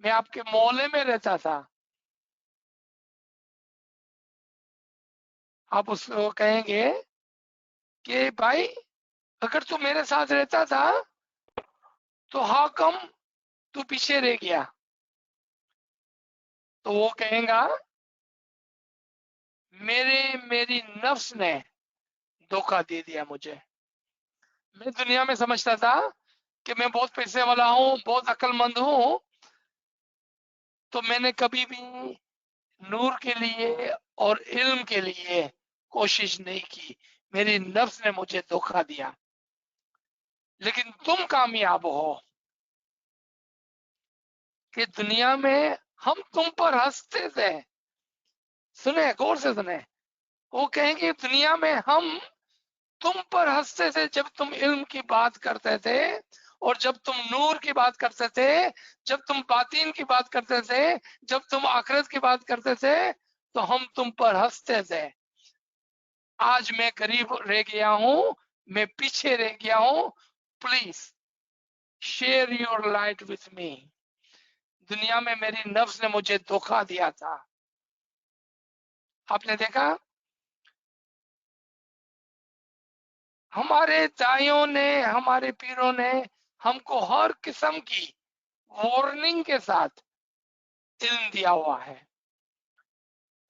Speaker 1: मैं आपके मोहल्ले में रहता था। आप उसको कहेंगे कि भाई अगर तू मेरे साथ रहता था तो हाउ कम तू पीछे रह गया? तो वो कहेगा मेरी नफ्स ने धोखा दे दिया मुझे। मैं दुनिया में समझता था कि मैं बहुत पैसे वाला हूँ, बहुत अक्लमंद हूँ, तो मैंने कभी भी नूर के लिए और इल्म के लिए कोशिश नहीं की, मेरी नफ्स ने मुझे धोखा दिया। लेकिन तुम कामयाब हो कि दुनिया में हम तुम पर हंसते थे। सुने, गौर से सुने, वो कहेंगे दुनिया में हम तुम पर हंसते थे जब तुम इल्म की बात करते थे, और जब तुम नूर की बात करते थे, जब तुम बातीन की बात करते थे, जब तुम आखिरत की बात करते थे, तो हम तुम पर हंसते थे। आज मैं करीब रह गया हूं, मैं पीछे रह गया हूं, please share your light with me. दुनिया में मेरी नफ्स ने मुझे धोखा दिया था। आपने देखा, हमारे दाइयों ने, हमारे पीरों ने हमको हर किस्म की वार्निंग के साथ इल्म दिया हुआ है।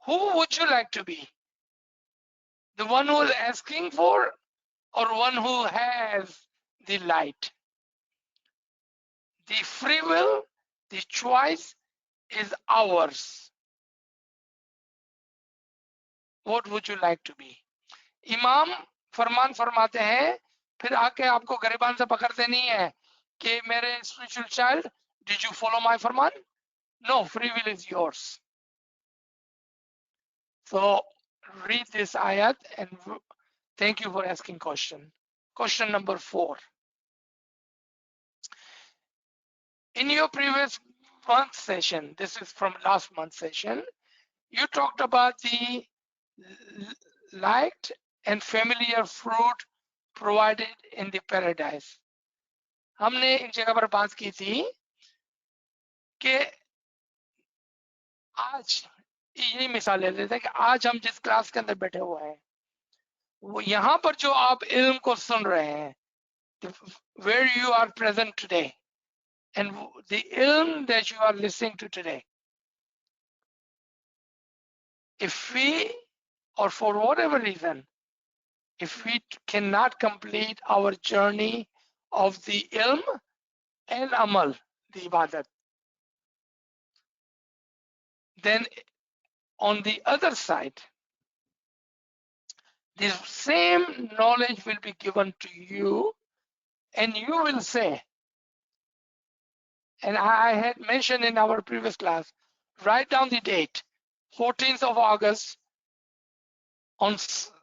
Speaker 1: Who would you like to be? The one who is asking for, or one who has the light? The free will, the choice is ours. What would you like to be? इमाम फरमान फरमाते हैं, फिर आके आपको गरीबान से पकड़ते नहीं है कि मेरे spiritual child, did you follow my Farman? No, free will is yours. So read this ayat and thank you for asking question. Question number 4. In your previous month session, this is from last month session, you talked about the liked and familiar fruit provided in the paradise. हमने एक जगह पर बात की थी कि आज, यही मिसाल ले लेते हैं कि आज हम जिस क्लास के अंदर बैठे हुए हैं, वो यहाँ पर जो आप इल्म को सुन रहे हैं, where you are present today and the ilm that you are listening to today, if we, or for whatever reason, if we cannot complete our journey of the ilm and amal, the ibadat, then on the other side, the same knowledge will be given to you, and you will say, and I had mentioned in our previous class, write down the date, 14th of August on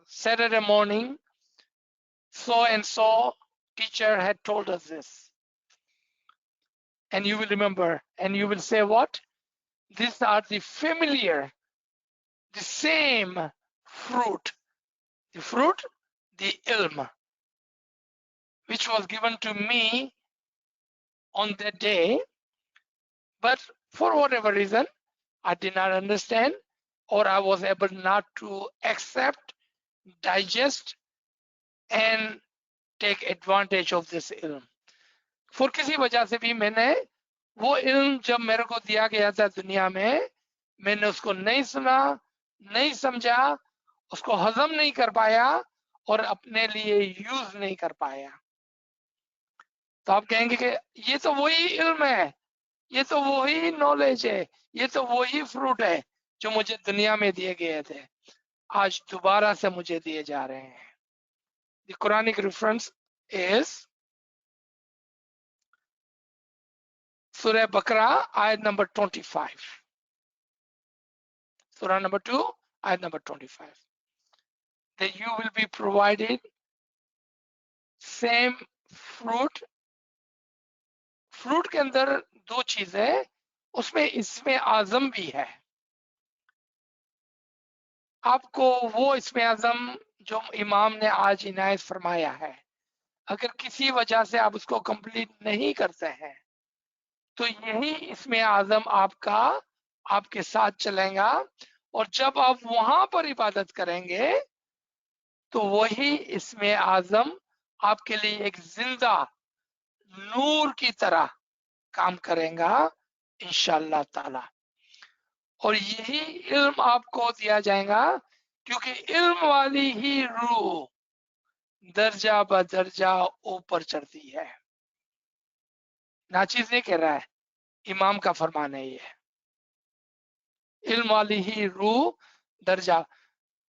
Speaker 1: Saturday morning, so and so teacher had told us this. And you will remember, and you will say, what? These are the familiar, the same fruit. The fruit, the ilm, which was given to me on that day, but for whatever reason, I did not understand, or I was able not to accept, digest, and take advantage of this ilm. For किसी वजह से भी मैंने वो इल्म जब मेरे को दिया गया था दुनिया में, मैंने उसको नहीं सुना, नहीं समझा, उसको हजम नहीं कर पाया और अपने लिए यूज नहीं कर पाया। तो आप कहेंगे कि ये तो वही इल्म है, ये तो वही नॉलेज है, ये तो वही फ्रूट है जो मुझे दुनिया में दिए गए थे, आज दोबारा से मुझे दिए जा रहे हैं। The Quranic reference is Surah Baqarah, ayat number 25. Surah number 2, ayat number 25. That you will be provided same fruit. Fruit के अंदर दो चीजें, उसमें इसमें आजम भी है। आपको वो इसमें आजम जो इमाम ने आज इनायत फरमाया है, अगर किसी वजह से आप उसको कंप्लीट नहीं करते हैं, तो यही इसमें आजम आपका आपके साथ चलेगा, और जब आप वहां पर इबादत करेंगे तो वही इसमें आजम आपके लिए एक जिंदा नूर की तरह काम करेगा इंशाअल्लाह ताला। और यही इल्म आपको दिया जाएगा, क्योंकि इल्म वाली ही रूह दर्जा ब दर्जा ऊपर चढ़ती है। नाचीज नहीं कह रहा है, इमाम का फरमान है ये। इल्म वाली ही रूह दर्जा,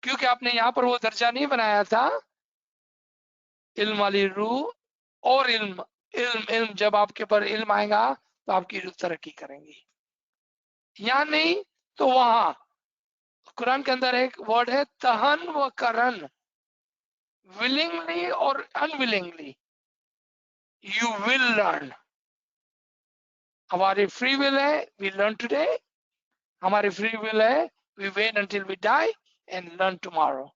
Speaker 1: क्योंकि आपने यहाँ पर वो दर्जा नहीं बनाया था, इल्म वाली रूह और इल्म इल्म इल्म जब आपके पर इल्म आएगा तो आपकी रूह तरक्की करेंगी। यहाँ नहीं तो वहां कुरान के अंदर एक वर्ड है तहन व करन, willingly or unwillingly you will learn। हमारी फ्री विल है we learn today, हमारी फ्री विल है we wait until we die and learn tomorrow।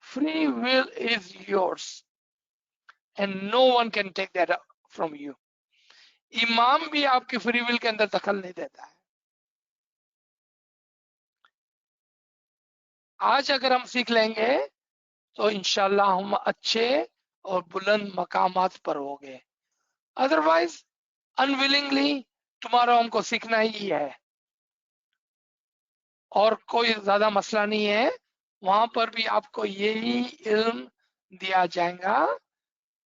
Speaker 1: free will is yours and no one can take that from you। इमाम भी आपकी free will के अंदर दखल नहीं देता है। आज अगर हम सीख लेंगे तो इंशाल्लाह हम अच्छे और बुलंद मकामात पर होंगे। अदरवाइज अनविलिंगली तुम्हारा हमको सीखना ही है और कोई ज्यादा मसला नहीं है, वहां पर भी आपको यही इल्म दिया जाएगा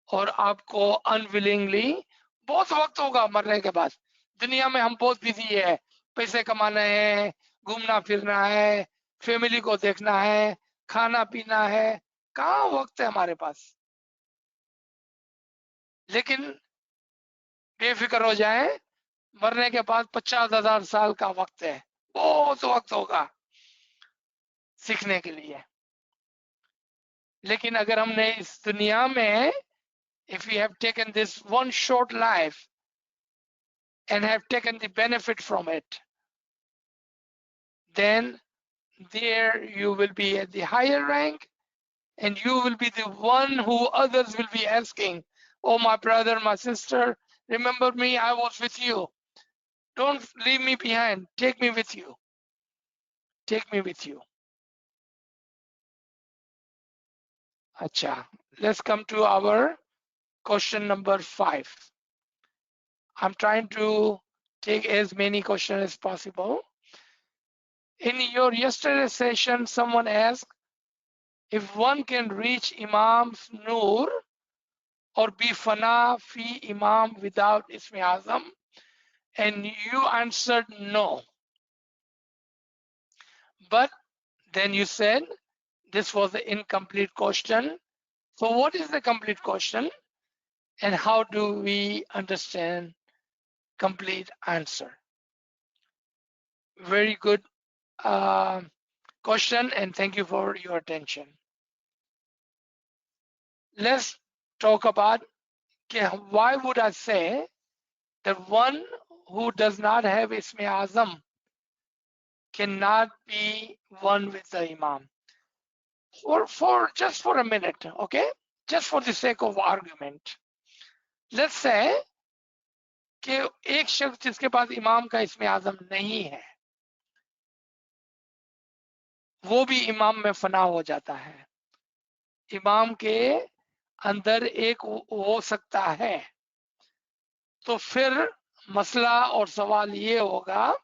Speaker 1: और आपको अनविलिंगली बहुत वक्त होगा मरने के बाद। दुनिया में हम बहुत बिजी है, पैसे कमाना है, घूमना फिरना है, फैमिली को देखना है, खाना पीना है, कहाँ वक्त है हमारे पास। लेकिन बेफिक्र हो जाए, मरने के बाद 50,000 साल का वक्त है, बहुत वक्त होगा सीखने के लिए। लेकिन अगर हमने इस दुनिया में if we have taken this one short life and have taken the benefit from it, then there you will be at the higher rank and you will be the one who others will be asking, oh my brother, my sister, remember me, I was with you, don't leave me behind, take me with you, take me with you। Acha, let's come to our question number 5। I'm trying to take as many questions as possible। In your yesterday session, someone asked if one can reach Imam's Noor or be Fana fi Imam without Ismi Azam, and you answered no. But then you said this was the incomplete question. So what is the complete question and how do we understand complete answer? Very good question, and thank you for your attention. Let's talk about why would I say that one who does not have Isme Azam cannot be one with the Imam. Just for a minute, okay? Just for the sake of argument. Let's say कि एक शख्स जिसके पास इमाम का इसमें आजम नहीं है वो भी इमाम में फना हो जाता है, इमाम के अंदर एक हो सकता है, तो फिर मसला और सवाल ये होगा,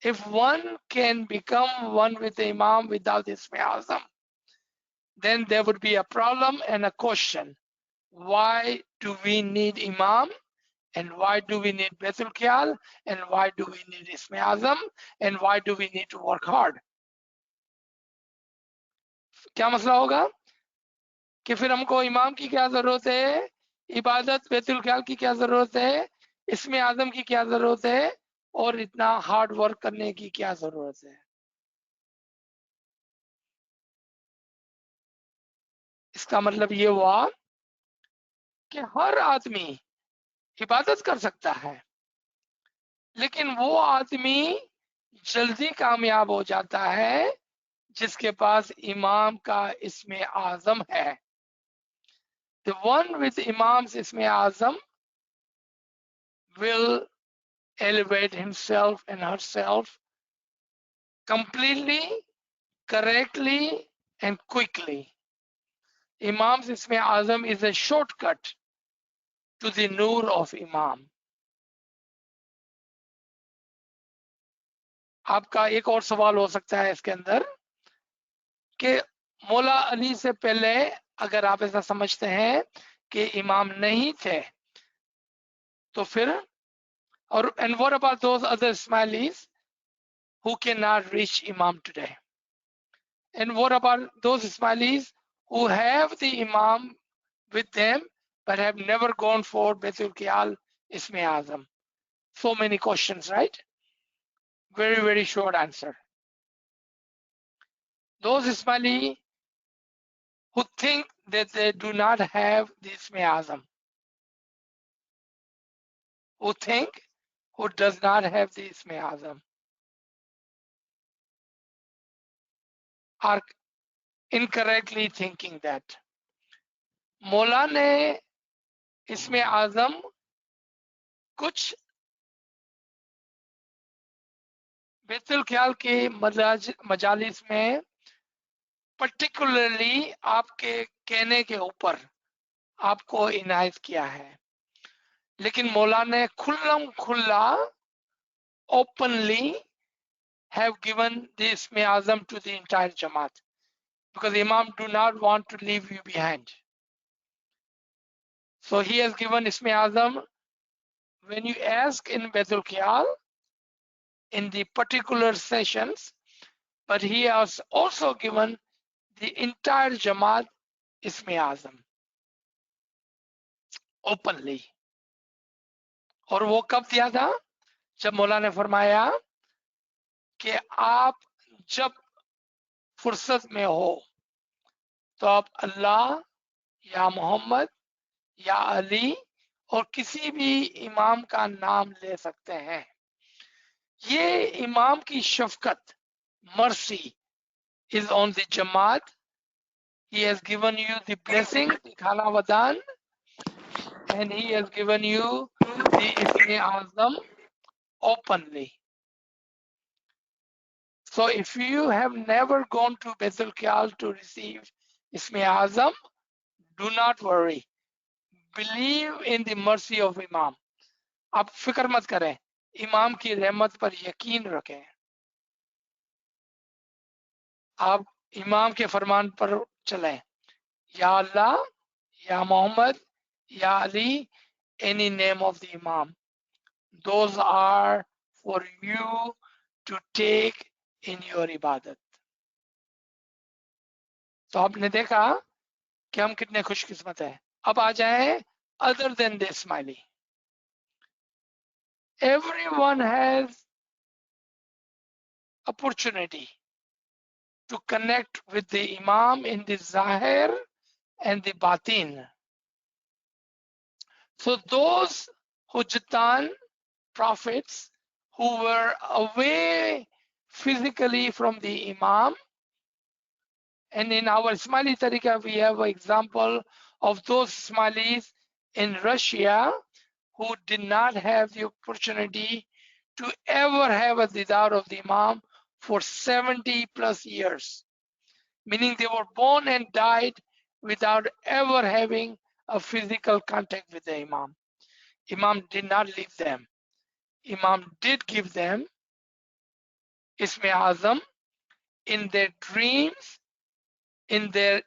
Speaker 1: if one can become one with the imam without isme azam, then there would be a problem and a question. Why do we need imam? And why do we need Baitul Khiyal? And why do we need Isme Azam? And why do we need to work hard? क्या मसला होगा कि फिर हमको इमाम की क्या जरूरत है, इबादत बैतुल ख्याल की क्या जरूरत है, इसमें आजम की क्या जरूरत है, और इतना हार्ड वर्क करने की क्या जरूरत है। इसका मतलब ये हुआ कि हर आदमी इबादत कर सकता है, लेकिन वो आदमी जल्दी कामयाब हो जाता है जिसके पास इमाम का इसमें आजम है। The one with Imam's Isme Azam will elevate himself and herself completely, correctly, and quickly. Imam's Isme Azam is a shortcut to the Noor of Imam. आपका एक और सवाल हो सकता है इसके अंदर कि मौला अली से पहले अगर आप ऐसा समझते हैं कि इमाम नहीं थे तो फिर, और and what about those other Ismailis who cannot reach Imam today? And what about those Ismailis who have the Imam with them but have never gone for Baitul Qiyal Isme Azam? So many questions, right? Very, very short answer. Those Ismaili who think that they do not have the Isme Azam, who does not have the Isme Azam, are incorrectly thinking that मौला ने इसमें आजम कुछ बैतुल ख्याल के मजालिस में particularly आपके कहने के ऊपर आपको इनायत किया है, लेकिन मौला ने खुल्लम खुल्ला openly have given the Isme Azam to the entire Jamaat because Imam do not want to leave you behind. So he has given Isme Azam when you ask in Baitul Khiyal in the particular sessions, but he has also given the entire Jamaat Isme Azam openly. और वो कब दिया था? जब मौला ने फरमाया कि आप जब फुर्सत में हो तो आप अल्लाह या मोहम्मद या अली और किसी भी इमाम का नाम ले सकते हैं। ये इमाम की शफकत, mercy is on the Jamaat. He has given you the blessing, the Khana Wadan, and he has given you the Isme Azam openly. So if you have never gone to Baitul Qiyal to receive Isme Azam, do not worry. Believe in the mercy of Imam. आप फिक्र मत करें, इमाम की रहमत पर यकीन रखें। आप इमाम के फरमान पर चलें, या अल्लाह या मोहम्मद या Ali, any name of the Imam. Those are for you to take in your ibadat. तो आपने देखा कि हम कितने खुशकिस्मत हैं। अब आ जाए other than the Ismaili. Everyone has opportunity to connect with the Imam in the Zahir and the Batin. So those Hujjatan prophets who were away physically from the Imam, and in our Ismaili Tariqa we have an example of those Ismailis in Russia who did not have the opportunity to ever have a didar of the Imam for 70 plus years, meaning they were born and died without ever having a physical contact with the Imam. Imam did not leave them. Imam did give them Isme Azam in their dreams, in their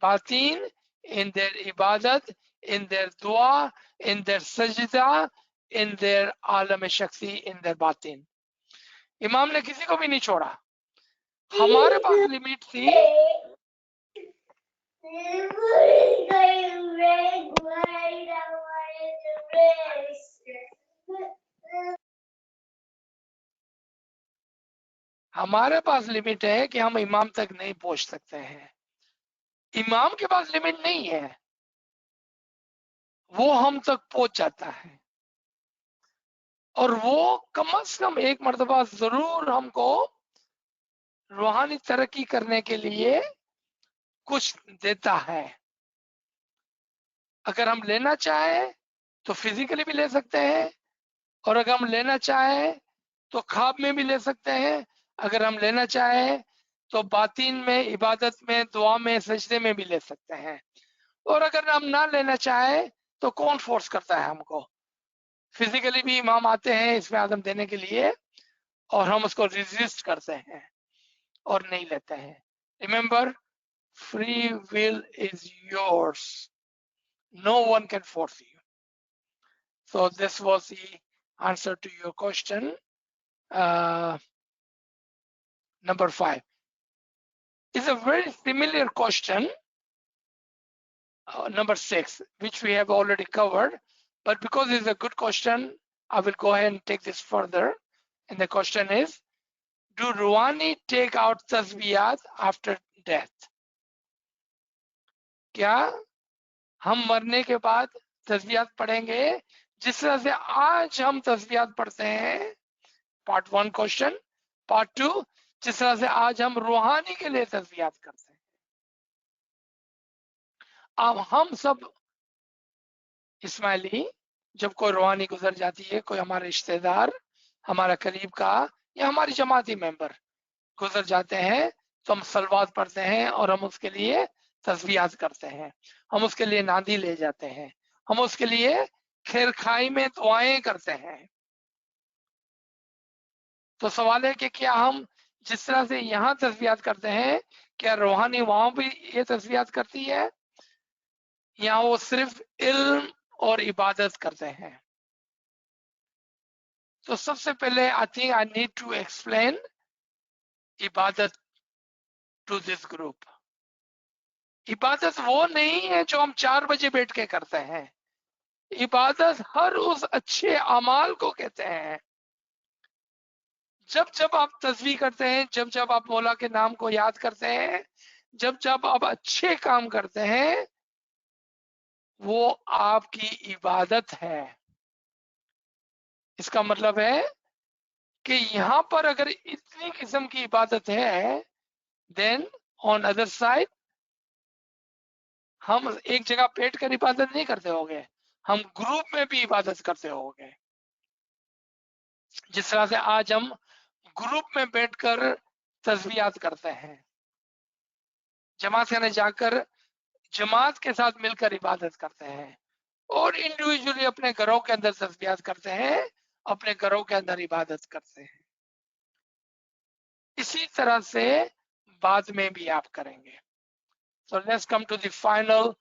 Speaker 1: batin, in their ibadat, in their dua, in their sajda, in their alam shaksi, in their batin. इमाम ने किसी को भी नहीं छोड़ा. हमारे पास limit थी. हमारे पास लिमिट है कि हम इमाम तक नहीं पहुंच सकते हैं. इमाम के पास लिमिट नहीं है, वो हम तक पहुंच जाता है, और वो कम से कम एक मर्तबा जरूर हमको रूहानी तरक्की करने के लिए कुछ देता है. अगर हम लेना चाहें तो फिजिकली भी ले सकते हैं, और अगर हम लेना चाहें तो ख्वाब में भी ले सकते हैं. अगर हम लेना चाहें तो बातिन में, इबादत में, दुआ में, सजदे में भी ले सकते हैं. और अगर हम ना लेना चाहें तो कौन फोर्स करता है हमको? फिजिकली भी इमाम आते हैं इसमें आदम देने के लिए, और हम उसको रेजिस्ट करते हैं और नहीं लेते हैं. Remember, free will is yours. No one can force you. So this was the answer to your question. Number 5 is a very similar question, number 6, which we have already covered, but because it's a good question, I will go ahead and take this further. And the question is, do Ruhani take out tasbiyat after death? क्या हम मरने के बाद तस्बीहात पढ़ेंगे जिस तरह से आज हम तस्बीहात पढ़ते हैं? Part 1 question. पार्ट 2, जिस तरह से आज हम रूहानी के लिए तस्बीहात करते हैं. अब हम सब इस्माइली जब कोई रूहानी गुजर जाती है, कोई हमारा रिश्तेदार, हमारा करीब का या हमारी जमाती मेंबर गुजर जाते हैं, तो हम सलवात पढ़ते हैं और हम उसके लिए तस्बीहात करते हैं. हम उसके लिए नादी ले जाते हैं, हम उसके लिए खैर खाई में दुआएं करते हैं. तो सवाल है कि क्या हम जिस तरह से यहाँ तस्बीहात करते हैं, क्या रूहानी वहां भी ये तस्बीहात करती है, या वो सिर्फ इल्म और इबादत करते हैं? तो सबसे पहले I think I need to explain ibadat to this group. इबादत वो नहीं है जो हम 4 बजे बैठ के करते हैं. इबादत हर उस अच्छे अमाल को कहते हैं. जब जब आप तस्बीह करते हैं, जब जब आप मौला के नाम को याद करते हैं, जब जब आप अच्छे काम करते हैं, वो आपकी इबादत है. इसका मतलब है कि यहाँ पर अगर इतनी किस्म की इबादत है, देन ऑन अदर साइड हम एक जगह बैठ कर इबादत नहीं करते होंगे, हम ग्रुप में भी इबादत करते होंगे. जिस तरह से आज हम ग्रुप में बैठकर तस्बीहात करते हैं, जमात खाने जाकर जमात के साथ मिलकर इबादत करते हैं, और इंडिविजुअली अपने घरों के अंदर तस्बीहात करते हैं, अपने घरों के अंदर इबादत करते हैं. इसी तरह से बाद में भी आप करेंगे. So let's come to the final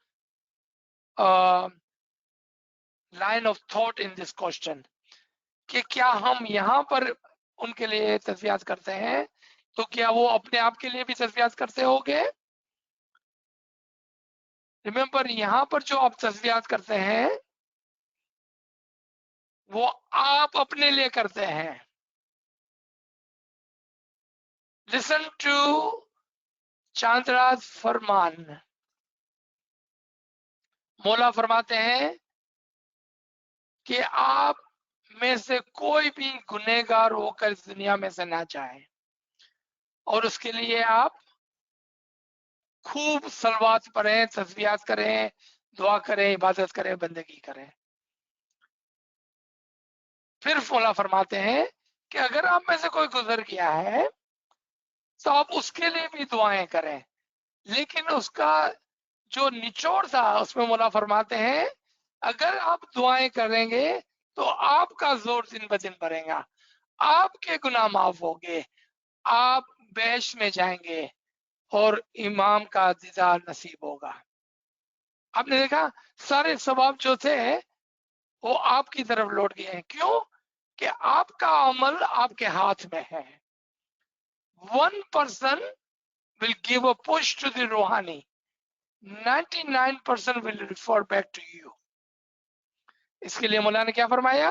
Speaker 1: line of thought in this question. कि क्या हम यहाँ पर उनके लिए तस्बीहात करते हैं, तो क्या वो अपने आप के लिए भी तस्बीहात करते होंगे? रिमेंबर, यहाँ पर जो आप तस्बीहात करते हैं वो आप अपने लिए करते हैं. लिसन टू चांदराज फरमान, मौला फरमाते हैं कि आप में से कोई भी गुनहगार होकर इस दुनिया में से ना जाए, और उसके लिए आप खूब सलवात पढ़ें, तस्बीहात करें, दुआ करें, इबादत करें, बंदगी करें। फिर मौला फरमाते हैं कि अगर आप में से कोई गुजर गया है तो आप उसके लिए भी दुआएं करें, लेकिन उसका जो निचोड़ था उसमें मौला फरमाते हैं अगर आप दुआएं करेंगे तो आपका जोर दिन ब दिन बढ़ेगा, आपके गुनाह माफ होंगे, आप बेहश्त में जाएंगे और इमाम का दीदार नसीब होगा। आपने देखा सारे सवाब जो थे वो आपकी तरफ लौट गए हैं। क्यों? कि आपका अमल आपके हाथ में है। 1% will give a push to the रूहानी, 99% will refer back to you। इसके लिए मौलाना ने क्या फरमाया,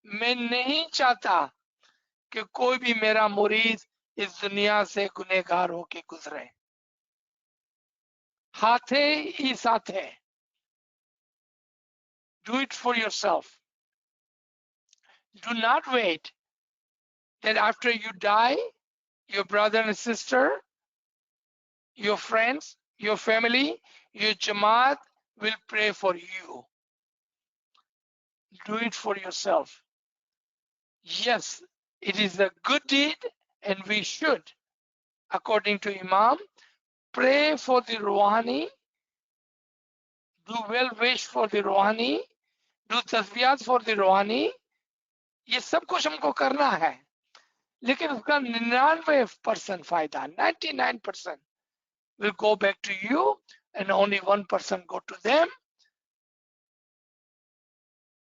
Speaker 1: मैं नहीं चाहता कि कोई भी मेरा मुरीद इस दुनिया से गुनहगार होके गुजरे। हाथे ही साथे, do it for yourself, do not wait that after you die your brother and sister, your friends, your family, your jamaat will pray for you. Do it for yourself. Yes, it is a good deed and we should, according to Imam, pray for the Rouhani, do well wish for the Rouhani, do tasbiyat for the Rouhani। ये सब कुछ हमको करना है, लेकिन उसका 99% फायदा, 99% will go back to you and only 1% go to them,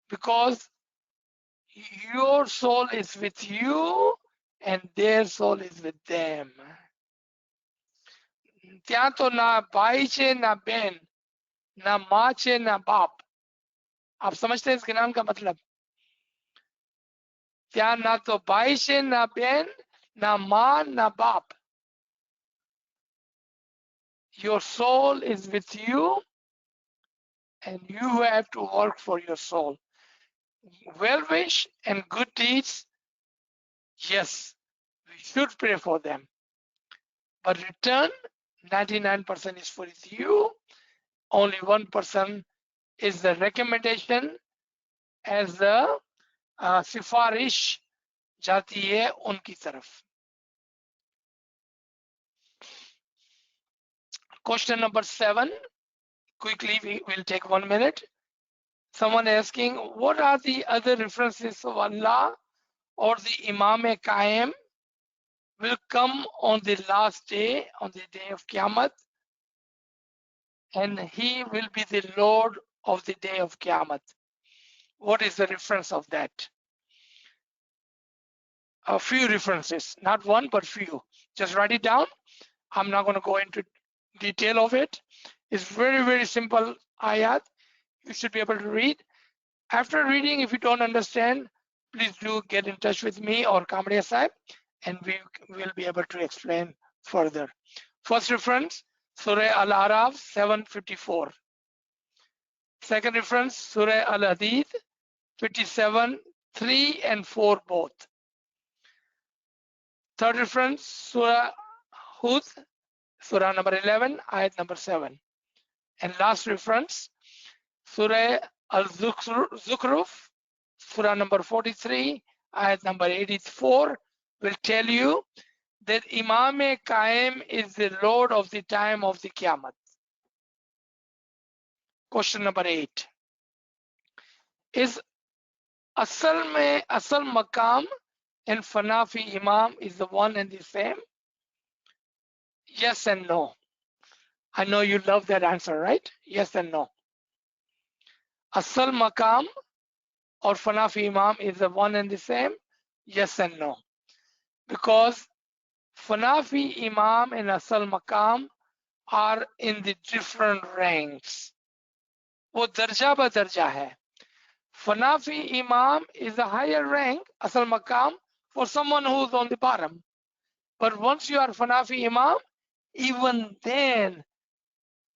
Speaker 1: because your soul is with you and their soul is with them। ત્યાં તો ના ભાઈ છે ના બેન, ना माँ छे ना बाप। आप समझते हैं इसके नाम का मतलब? ત્યાં ना तो भाई छे ना बेन ना माँ ना बाप। Your soul is with you and you have to work for your soul। Well wish and good deeds, yes, we should pray for them, but return 99% is for you, only 1% is the recommendation as the सिफारिश जाती है उनकी तरफ। Question number 7, quickly we will take 1 minute। Someone asking, what are the other references of Allah or the Imam Qaim will come on the last day, on the day of Qiyamah, and he will be the Lord of the day of Qiyamah? What is the reference of that? A few references, not one but few. Just write it down. I'm not going to go into detail of it. It's very simple ayat. You should be able to read. After reading, if you don't understand, please do get in touch with me or Kamadiya Sahib, and we will be able to explain further. First reference, Surah Al-Araf 7:54. Second reference, Surah Al-Hadid 57:3 and 4 both. Third reference, Surah Hud, Surah number 11, ayat number 7. And last reference, Surah Al-Zukhruf, Surah number 43, ayat number 84, will tell you that Imam Qaim is the Lord of the time of the Qiyamah. Question number 8. Is Asal Maqam and Fanafi Imam is the one and the same? Yes and no. I know you love that answer, right? Yes and no. Asal Maqam or Fanafi Imam is the one and the same? Yes and no. Because Fanafi Imam and Asal Maqam are in the different ranks. वो दर्जा ब दर्जा है। Fanafi Imam is a higher rank, Asal Maqam, for someone who's on the bottom. But once you are Fanafi Imam, even then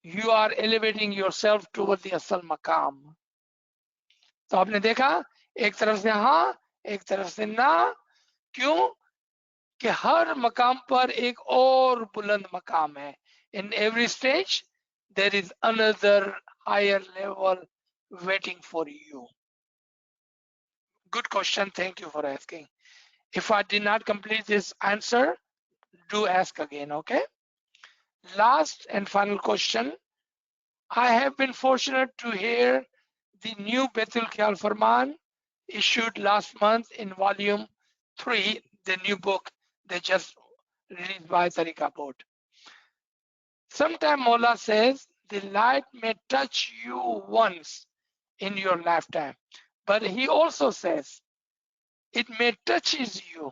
Speaker 1: you are elevating yourself toward the asal maqam. तो आपने देखा एक तरफ से हाँ, एक तरफ से ना, क्यों कि हर मकाम पर एक और बुलंद मकाम है. In every stage there is another higher level waiting for you. Good question, thank you for asking. If I did not complete this answer, do ask again, okay? Last and final question. I have been fortunate to hear the new Betul Khayal Farman issued last month in volume 3, the new book they just released by Tariqa Board. Sometimes Mola says the light may touch you once in your lifetime, but he also says it may touches you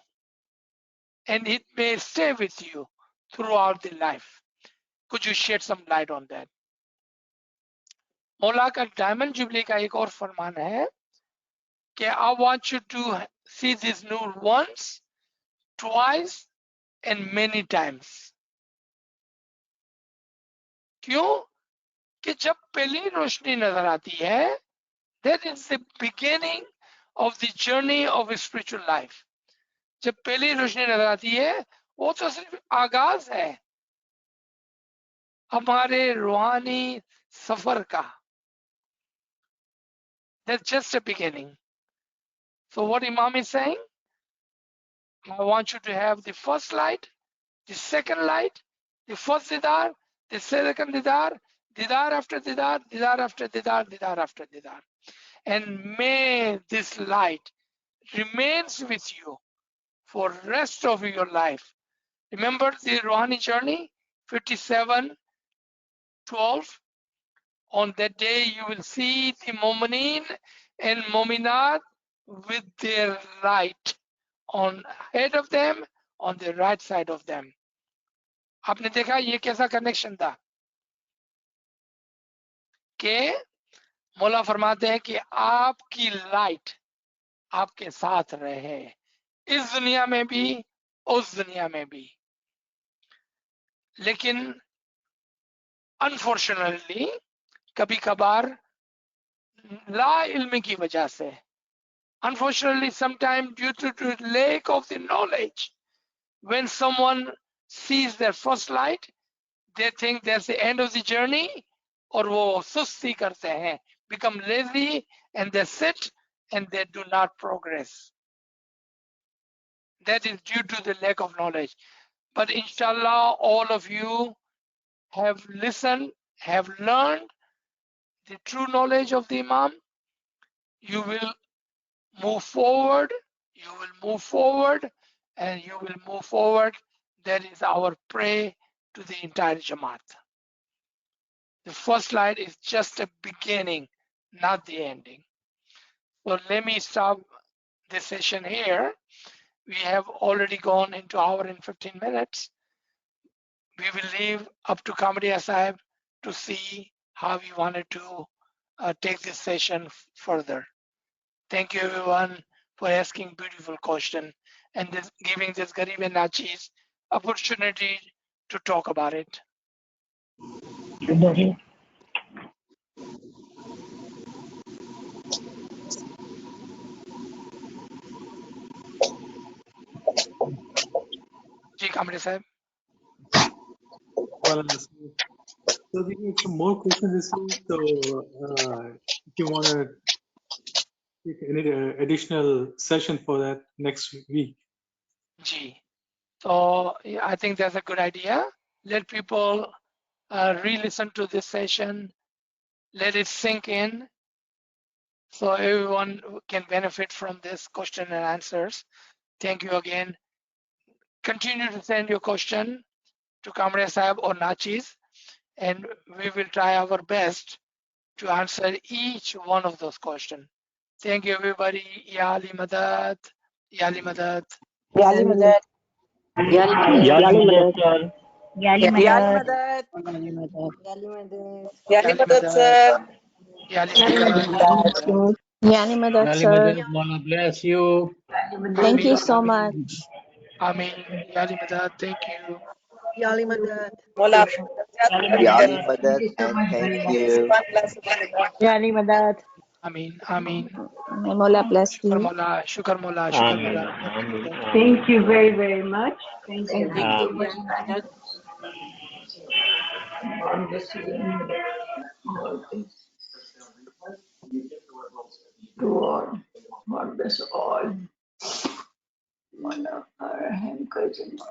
Speaker 1: and it may stay with you throughout the life. Could you shed some light on that? मौला का diamond jubilee का एक और फरमान है कि I want you to see this nur once, twice and many times. क्यों कि जब पहली रोशनी नजर आती है, that is the beginning of the journey of a spiritual life. जब पहली रोशनी नजर आती है, वो तो सिर्फ आगाज है हमारे रूहानी सफर का. That's just a beginning. So what Imam is saying, I want you to have the first light, the second light, the first didar, the second didar, didar after didar, didar after didar, didar after didar. And may this light remains with you for rest of your life. Remember the Rouhani journey, 57:12. On that day you will see the Mu'mineen and Mu'minat with their light on ahead of them, on the right side of them. आपने देखा ये कैसा connection था कि मौला फरमाते हैं कि आपकी लाइट आपके साथ रहे इस दुनिया में भी उस दुनिया में भी. लेकिन अनफॉर्चुनेटली कभी कभार ला इल्म की वजह से, unfortunately sometimes due to lack of the knowledge, when someone sees their first light they think that's the end of the journey और वो सुस्ती करते हैं, become lazy and they sit and they do not progress. That is due to the lack of knowledge. But inshallah all of you have listened, have learned the true knowledge of the Imam. You will move forward, you will move forward, and you will move forward. That is our prayer to the entire Jamaat. The first slide is just a beginning, not the ending. So let me stop this session here. We have already gone into hour and 15 minutes. We will leave up to Kamadiya Sahib to see how we wanted to take this session further. Thank you everyone for asking beautiful question and giving this Garib and Nachis opportunity to talk about it. Ji Kamadiya Sahib.
Speaker 2: Well, so we need some more questions received. So if you want to take any additional session for that next week.
Speaker 1: Ji. So yeah, I think that's a good idea. Let people re-listen to this session. Let it sink in so everyone can benefit from this question and answers. Thank you again. Continue to send your question to Kamadiya Sahib or Nachis, and we will try our best to answer each one of those questions. Thank you everybody. Ya Ali Madad. Ya Ali Madad.
Speaker 3: Yali Madad.
Speaker 4: Yali Madad.
Speaker 5: Yali Madad, sir.
Speaker 3: Yali
Speaker 4: Yali
Speaker 3: Madad.
Speaker 4: Madad.
Speaker 3: Yali Madad.
Speaker 4: Yali Madad, sir.
Speaker 1: Ya Ali Madad.
Speaker 3: Yali Madad,
Speaker 5: Yali
Speaker 3: sir.
Speaker 5: Madad, Mona bless you.
Speaker 3: Thank you
Speaker 1: Ameen,
Speaker 3: so
Speaker 1: ameen,
Speaker 3: much.
Speaker 1: ameen. Ya Ali Madad. Thank you.
Speaker 3: Yali Madad.
Speaker 4: Mola Yali Madad, and thank you.
Speaker 3: Yani Madad.
Speaker 1: Amin, amin.
Speaker 3: May Mola bless
Speaker 1: Shukar
Speaker 3: you.
Speaker 1: Mola, shukar Mola, shukar
Speaker 5: Amin.
Speaker 1: Mola.
Speaker 5: Amin.
Speaker 6: Thank you very, very much. Thank you. God bless you. To all. God bless all. One of our handkerchiefs.